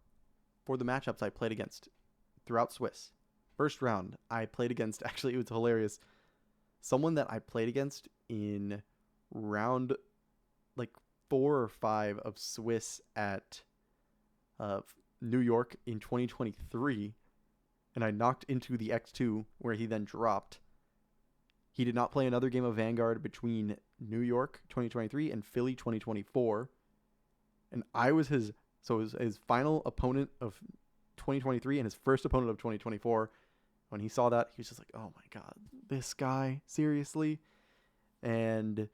Speaker 1: for the matchups I played against throughout Swiss, first round I played against, actually it was hilarious, someone that I played against in round like 4 or 5 of Swiss at New York in 2023, and I knocked into the X2 where he then dropped. He did not play another game of Vanguard between New York 2023 and Philly 2024, and I was his final opponent of 2023 and his first opponent of 2024. When he saw that, he was just like, oh my god, this guy, seriously? And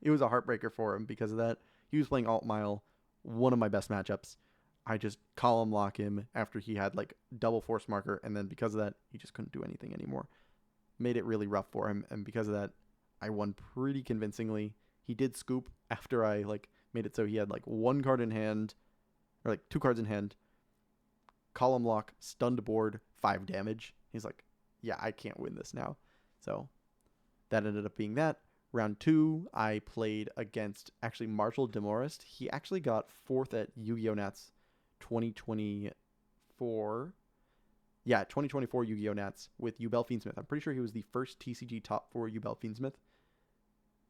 Speaker 1: it was a heartbreaker for him because of that. He was playing Alt Mile, one of my best matchups. I just column lock him after he had like double force marker, and then because of that, he just couldn't do anything anymore. Made it really rough for him, and because of that, I won pretty convincingly. He did scoop after I like made it so he had like 1 card in hand, or like 2 cards in hand, column lock, stunned board, 5 damage. He's like, yeah, I can't win this now. So that ended up being that. Round 2, I played against actually Marshall Demorest. He actually got 4th at Yu-Gi-Oh! Nats 2024. Yeah, 2024 Yu-Gi-Oh! Nats with Yubel Fiendsmith. I'm pretty sure he was the first TCG top 4 Yubel Fiendsmith,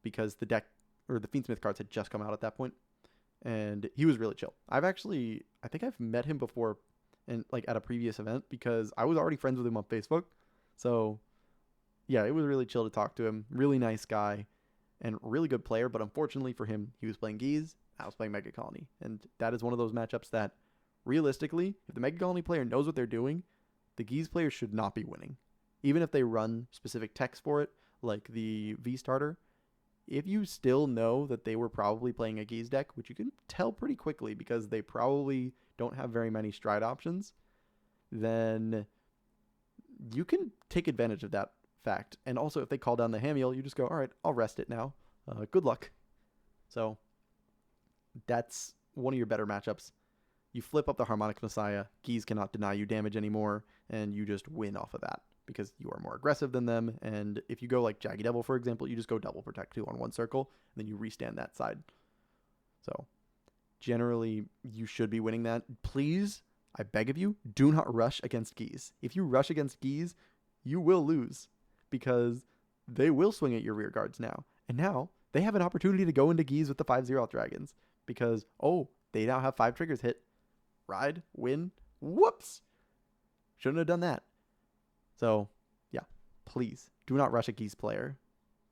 Speaker 1: because the deck, or the Fiendsmith cards had just come out at that point. And he was really chill. I think I've met him before, and like at a previous event, because I was already friends with him on Facebook. So yeah, it was really chill to talk to him. Really nice guy and really good player. But unfortunately for him, he was playing Geese. I was playing Megacolony. And that is one of those matchups that realistically, if the Megacolony player knows what they're doing, the Geese player should not be winning. Even if they run specific techs for it, like the V starter, if you still know that they were probably playing a Geese deck, which you can tell pretty quickly because they probably don't have very many stride options, then you can take advantage of that fact. And also, if they call down the Hamiel, you just go, all right, I'll rest it now. Good luck. So that's one of your better matchups. You flip up the Harmonic Messiah, Geese cannot deny you damage anymore, and you just win off of that because you are more aggressive than them. And if you go like Jaggy Devil, for example, you just go double protect 2 on 1 circle, and then you restand that side. So generally, you should be winning that. Please, I beg of you, do not rush against Geese. If you rush against Geese, you will lose because they will swing at your rear guards now. And now they have an opportunity to go into Geese with the 5-0 Dragons because, they now have 5 triggers hit. Ride, win, whoops. Shouldn't have done that. So, yeah. please do not rush a Geese player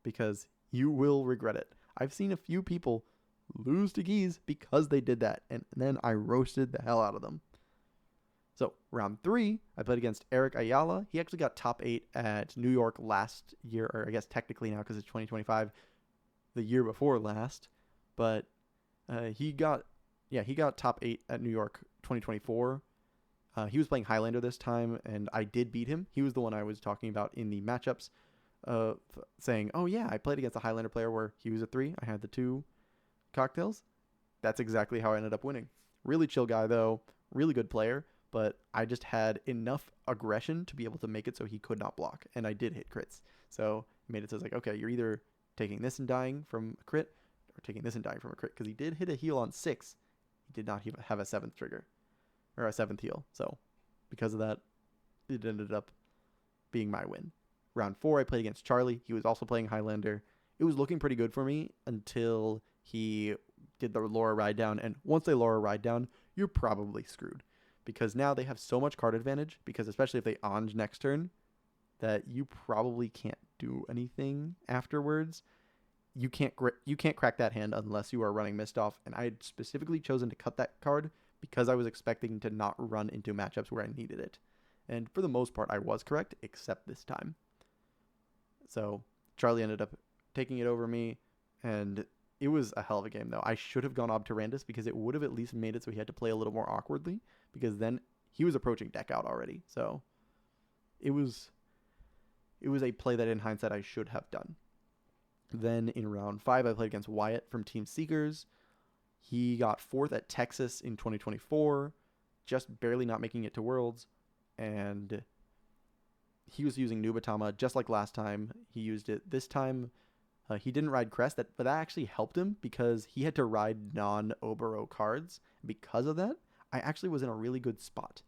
Speaker 1: because you will regret it. I've seen a few people lose to Geese because they did that, and then I roasted the hell out of them. So round 3, I played against Eric Ayala. He actually got top 8 at New York last year, or I guess technically now because it's 2025, the year before last. But he got top 8 at New York 2024. He was playing Highlander this time, and I did beat him. He was the one I was talking about in the matchups, saying, oh yeah, I played against a Highlander player where he was a 3. I had the 2 cocktails. That's exactly how I ended up winning. Really chill guy, though. Really good player. But I just had enough aggression to be able to make it so he could not block. And I did hit crits. So it made it so it's like, okay, you're either taking this and dying from a crit or taking this and dying from a crit. Because he did hit a heal on 6. He did not have a 7th trigger. Or a 7th heal. So because of that, it ended up being my win. Round 4, I played against Charlie. He was also playing Highlander. It was looking pretty good for me until he did the Laura ride down. And once they Laura ride down, you're probably screwed. Because now they have so much card advantage, because especially if they Anj next turn, that you probably can't do anything afterwards. You can't crack that hand unless you are running Mist Off, and I had specifically chosen to cut that card because I was expecting to not run into matchups where I needed it. And for the most part, I was correct, except this time. So Charlie ended up taking it over me, and it was a hell of a game, though. I should have gone Obturandus because it would have at least made it so he had to play a little more awkwardly, because then he was approaching deck out already. So it was a play that in hindsight I should have done. Then in round 5, I played against Wyatt from Team Seekers. He got 4th at Texas in 2024, just barely not making it to Worlds, and he was using Nubatama just like last time. He used it this time. He didn't ride Crest, but that actually helped him because he had to ride non-Obero cards. Because of that, I actually was in a really good spot.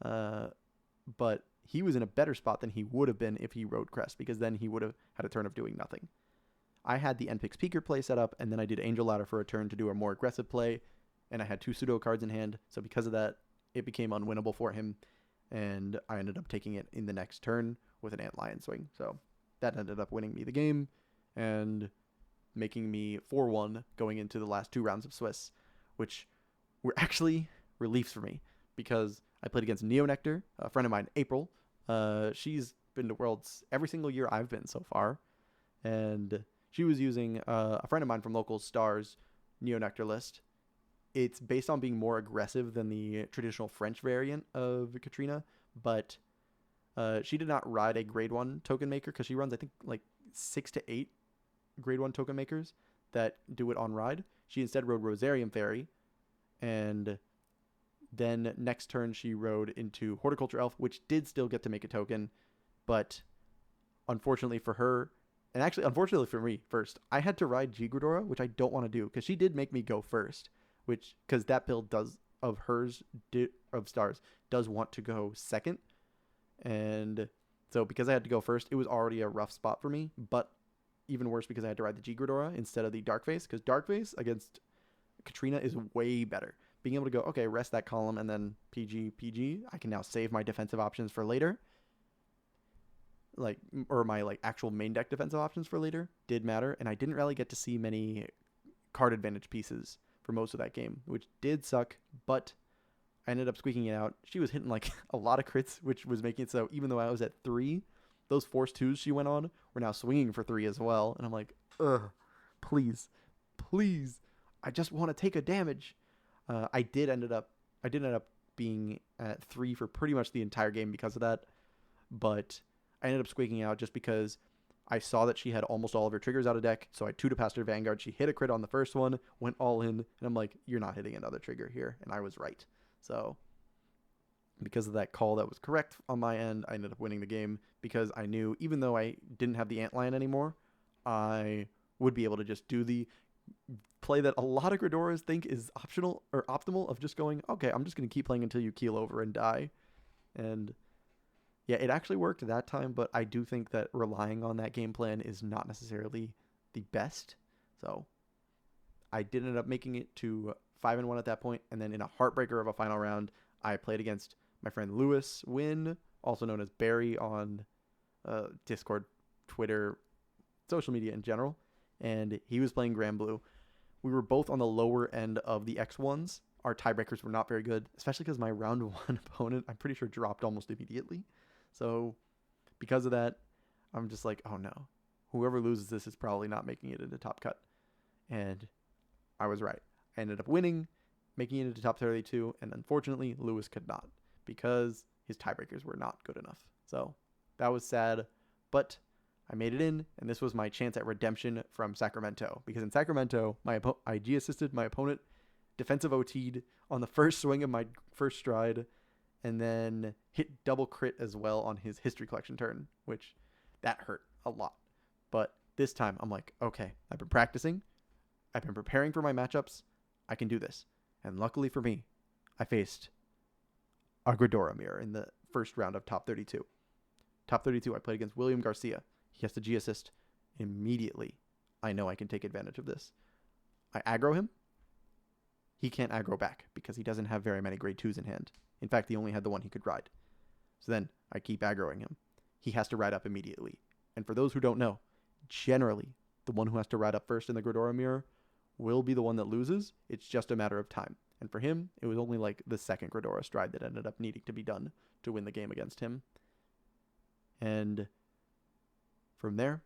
Speaker 1: But he was in a better spot than he would have been if he rode Crest, because then he would have had a turn of doing nothing. I had the NPix Peaker play set up, and then I did Angel Ladder for a turn to do a more aggressive play, and I had 2 pseudo cards in hand, so because of that, it became unwinnable for him, and I ended up taking it in the next turn with an Antlion swing. So that ended up winning me the game and making me 4-1 going into the last 2 rounds of Swiss, which were actually reliefs for me because I played against Neo Nectar, a friend of mine, April. She's been to Worlds every single year I've been so far, and she was using a friend of mine from local Stars Neo Nectar list. It's based on being more aggressive than the traditional French variant of Katrina, but she did not ride a grade 1 token maker because she runs, I think, like 6 to 8 grade 1 token makers that do it on ride. She instead rode Rosarium Fairy, and then next turn she rode into Horticulture Elf, which did still get to make a token, but unfortunately for her, and actually unfortunately for me first, I had to ride Gredora, which I don't want to do because she did make me go first, which because that build of Stars does want to go second, and so because I had to go first, it was already a rough spot for me, but even worse because I had to ride the Gredora instead of the Darkface, because Darkface against Katrina is way better. Being able to go, okay, rest that column and then PG, I can now save my defensive options for later. Or my actual main deck defensive options for later did matter, and I didn't really get to see many card advantage pieces for most of that game, which did suck, but I ended up squeaking it out. She was hitting a lot of crits, which was making it so even though I was at 3, those Force 2s she went on were now swinging for 3 as well, and I'm like, ugh, please, I just want to take a damage. I did end up being at 3 for pretty much the entire game because of that, but I ended up squeaking out just because I saw that she had almost all of her triggers out of deck, so I 2'd past her Vanguard. She hit a crit on the first one, went all in, and I'm like, you're not hitting another trigger here, and I was right. So because of that call that was correct on my end, I ended up winning the game because I knew even though I didn't have the Antlion anymore, I would be able to just do the play that a lot of Gredoras think is optional or optimal of just going, okay, I'm just going to keep playing until you keel over and die. And yeah, it actually worked that time, but I do think that relying on that game plan is not necessarily the best. So I did end up making it to 5-1 at that point, and then in a heartbreaker of a final round, I played against my friend Lewis Wynn, also known as Barry on Discord, Twitter, social media in general, and he was playing Grand Blue. We were both on the lower end of the X1s. Our tiebreakers were not very good, especially because my round 1 opponent, I'm pretty sure, dropped almost immediately. So because of that, I'm just like, oh no. Whoever loses this is probably not making it into top cut. And I was right. I ended up winning, making it into top 32, and unfortunately, Lewis could not because his tiebreakers were not good enough. So that was sad, but I made it in, and this was my chance at redemption from Sacramento. Because in Sacramento, I G-assisted my opponent, defensive OT'd on the first swing of my first stride, and then hit double crit as well on his history collection turn, which that hurt a lot. But this time, I'm like, okay, I've been practicing. I've been preparing for my matchups. I can do this. And luckily for me, I faced a Gredora mirror in the first round of top 32. Top 32, I played against William Garcia. He has to G-assist immediately. I know I can take advantage of this. I aggro him. He can't aggro back because he doesn't have very many grade 2s in hand. In fact, he only had the one he could ride. So then I keep aggroing him. He has to ride up immediately. And for those who don't know, generally, the one who has to ride up first in the Gredora mirror will be the one that loses. It's just a matter of time. And for him, it was only like the second Gredora stride that ended up needing to be done to win the game against him. And from there,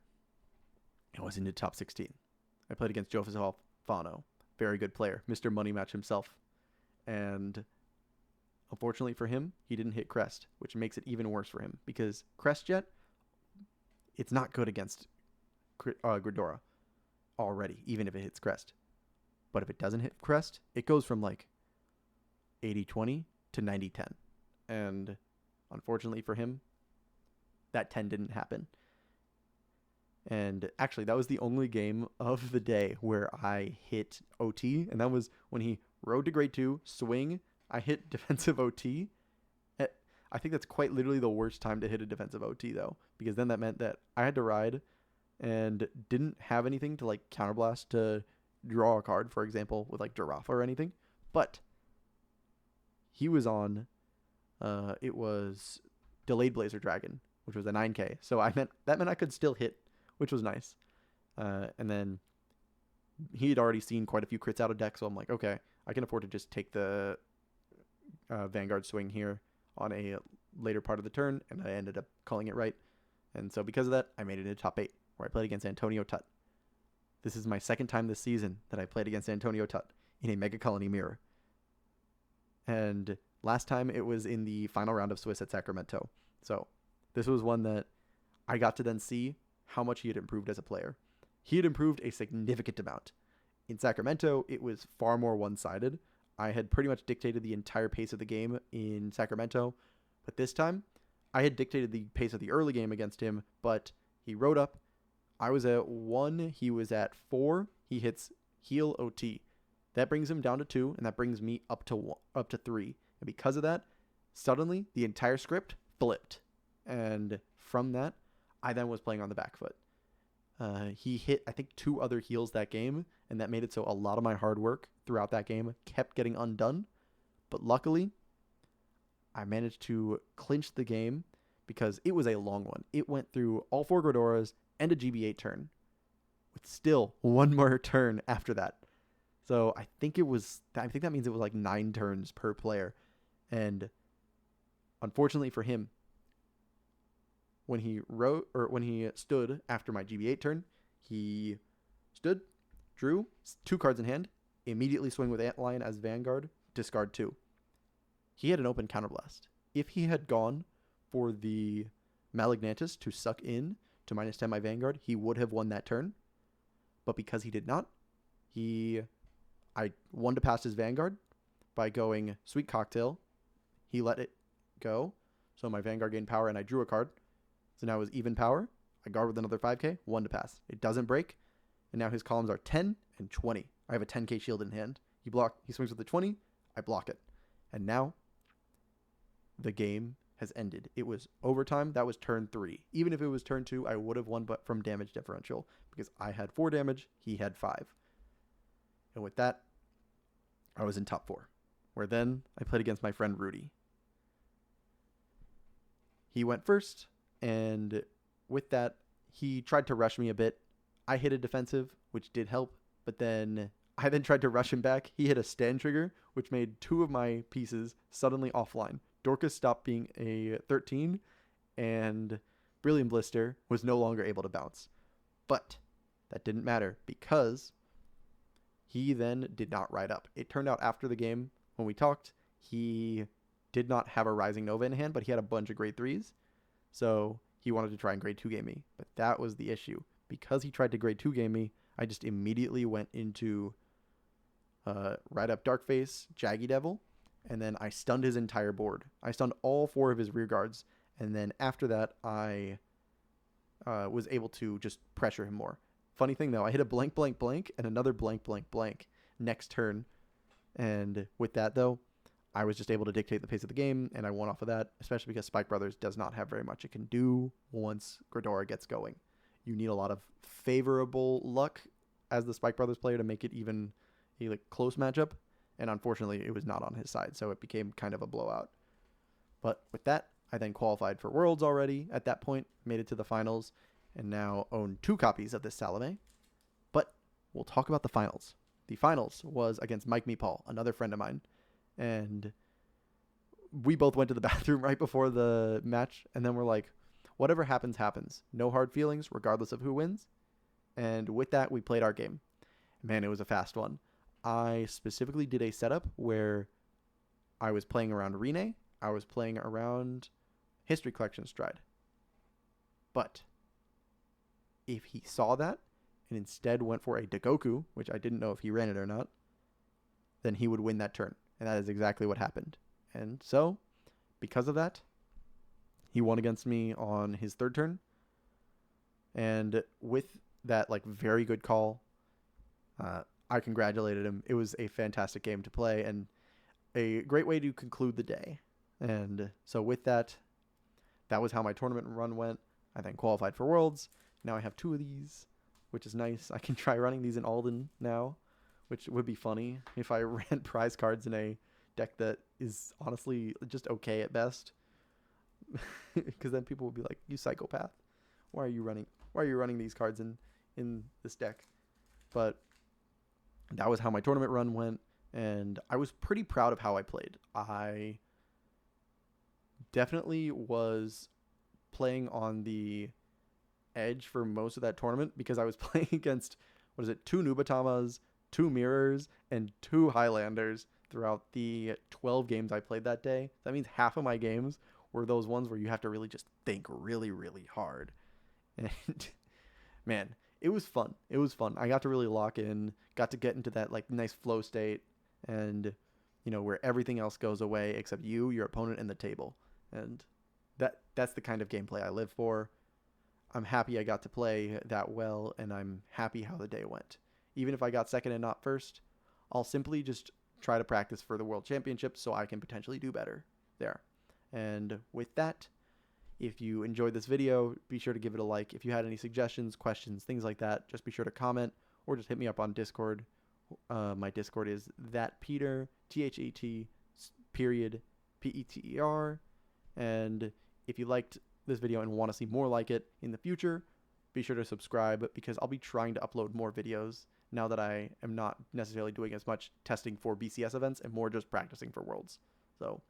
Speaker 1: I was into top 16. I played against Joseph Alfano. Very good player. Mr. Money Match himself. And unfortunately for him, he didn't hit Crest, which makes it even worse for him. Because Crest Jet, it's not good against Gredora already, even if it hits Crest. But if it doesn't hit Crest, it goes from like 80-20 to 90-10. And unfortunately for him, that 10 didn't happen. And actually, that was the only game of the day where I hit OT. And that was when he rode to grade 2, swing. I hit defensive OT. I think that's quite literally the worst time to hit a defensive OT, though. Because then that meant that I had to ride and didn't have anything to like counterblast to draw a card, for example, with like Giraffe or anything. But he was on, it was Delayed Blazer Dragon, which was a 9K. So that meant I could still hit, which was nice. And then he had already seen quite a few crits out of deck, so I'm like, okay, I can afford to just take the Vanguard swing here on a later part of the turn, and I ended up calling it right. And so because of that, I made it into top 8, where I played against Antonio Tutt. This is my second time this season that I played against Antonio Tutt in a Megacolony mirror. And last time it was in the final round of Swiss at Sacramento. So this was one that I got to then see how much he had improved as a player. He had improved a significant amount. In Sacramento, it was far more one-sided. I had pretty much dictated the entire pace of the game in Sacramento, but this time, I had dictated the pace of the early game against him, but he rode up. I was at 1, he was at 4, he hits heal OT. That brings him down to 2, and that brings me up to 3. And because of that, suddenly, the entire script flipped. And from that, I then was playing on the back foot. He hit, I think, 2 other heals that game, and that made it so a lot of my hard work throughout that game kept getting undone. But luckily, I managed to clinch the game because it was a long one. It went through all 4 Gredoras and a GB8 turn, with still one more turn after that. So I think that means it was like 9 turns per player. And unfortunately for him, when he stood after my GB8 turn, he stood, drew 2 cards in hand, immediately swing with Antlion as Vanguard, discard 2. He had an open counterblast. If he had gone for the Malignantis to suck in to -10 my Vanguard, he would have won that turn. But because he did not, I won to pass his Vanguard by going Sweet Cocktail. He let it go, so my Vanguard gained power and I drew a card. So now it was even power. I guard with another 5k, 1 to pass. It doesn't break, and now his columns are 10 and 20. I have a 10k shield in hand. He swings with the 20, I block it. And now the game has ended. It was overtime. That was turn 3. Even if it was turn 2, I would have won but from damage differential because I had 4 damage, he had 5. And with that, I was in top 4, where then I played against my friend Rudy. He went first, and with that, he tried to rush me a bit. I hit a defensive, which did help, but then I then tried to rush him back. He hit a stand trigger, which made 2 of my pieces suddenly offline. Dorcas stopped being a 13, and Brilliant Blister was no longer able to bounce. But that didn't matter because he then did not ride up. It turned out after the game, when we talked, he did not have a Rising Nova in hand, but he had a bunch of grade 3s. So he wanted to try and grade 2 game me. But that was the issue. Because he tried to grade 2 game me, I just immediately went into Ride Up Darkface, Jaggy Devil, and then I stunned his entire board. I stunned all 4 of his rear guards, and then after that, I was able to just pressure him more. Funny thing though, I hit a blank, blank, blank, and another blank, blank, blank next turn. And with that though, I was just able to dictate the pace of the game, and I won off of that, especially because Spike Brothers does not have very much it can do once Gredora gets going. You need a lot of favorable luck as the Spike Brothers player to make it even a close matchup, and unfortunately it was not on his side, so it became kind of a blowout. But with that, I then qualified for Worlds already at that point, made it to the finals, and now own 2 copies of this Salome. But we'll talk about the finals. The finals was against Mike Meepaul, another friend of mine, and we both went to the bathroom right before the match, and then we're like, whatever happens, happens. No hard feelings, regardless of who wins. And with that, we played our game. Man, it was a fast one. I specifically did a setup where I was playing around Rene, I was playing around History Collection Stride. But if he saw that and instead went for a Dagoku, which I didn't know if he ran it or not, then he would win that turn. And that is exactly what happened. And so, because of that, he won against me on his 3rd turn. And with that very good call, I congratulated him. It was a fantastic game to play and a great way to conclude the day. And so with that, that was how my tournament run went. I then qualified for Worlds. Now I have 2 of these, which is nice. I can try running these in Alden now, which would be funny if I ran prize cards in a deck that is honestly just okay at best. Because then people would be like, you psychopath. Why are you running these cards in this deck? But that was how my tournament run went, and I was pretty proud of how I played. I definitely was playing on the edge for most of that tournament because I was playing against, 2 Nubatamas, 2 Mirrors, and 2 Highlanders throughout the 12 games I played that day. That means half of my games were those ones where you have to really just think really, really hard. And man, it was fun. It was fun. I got to really lock in, got to get into that nice flow state, and where everything else goes away except you, your opponent, and the table. And that's the kind of gameplay I live for. I'm happy I got to play that well, and I'm happy how the day went. Even if I got second and not first, I'll simply just try to practice for the World Championships so I can potentially do better there. And with that, if you enjoyed this video, be sure to give it a like. If you had any suggestions, questions, things like that, just be sure to comment or just hit me up on Discord. My Discord is thatpeter, THAT_PETER. And if you liked this video and want to see more like it in the future, be sure to subscribe because I'll be trying to upload more videos now that I am not necessarily doing as much testing for BCS events and more just practicing for Worlds. So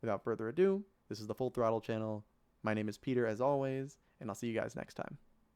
Speaker 1: without further ado, this is the Full Throttle channel. My name is Peter as always, and I'll see you guys next time.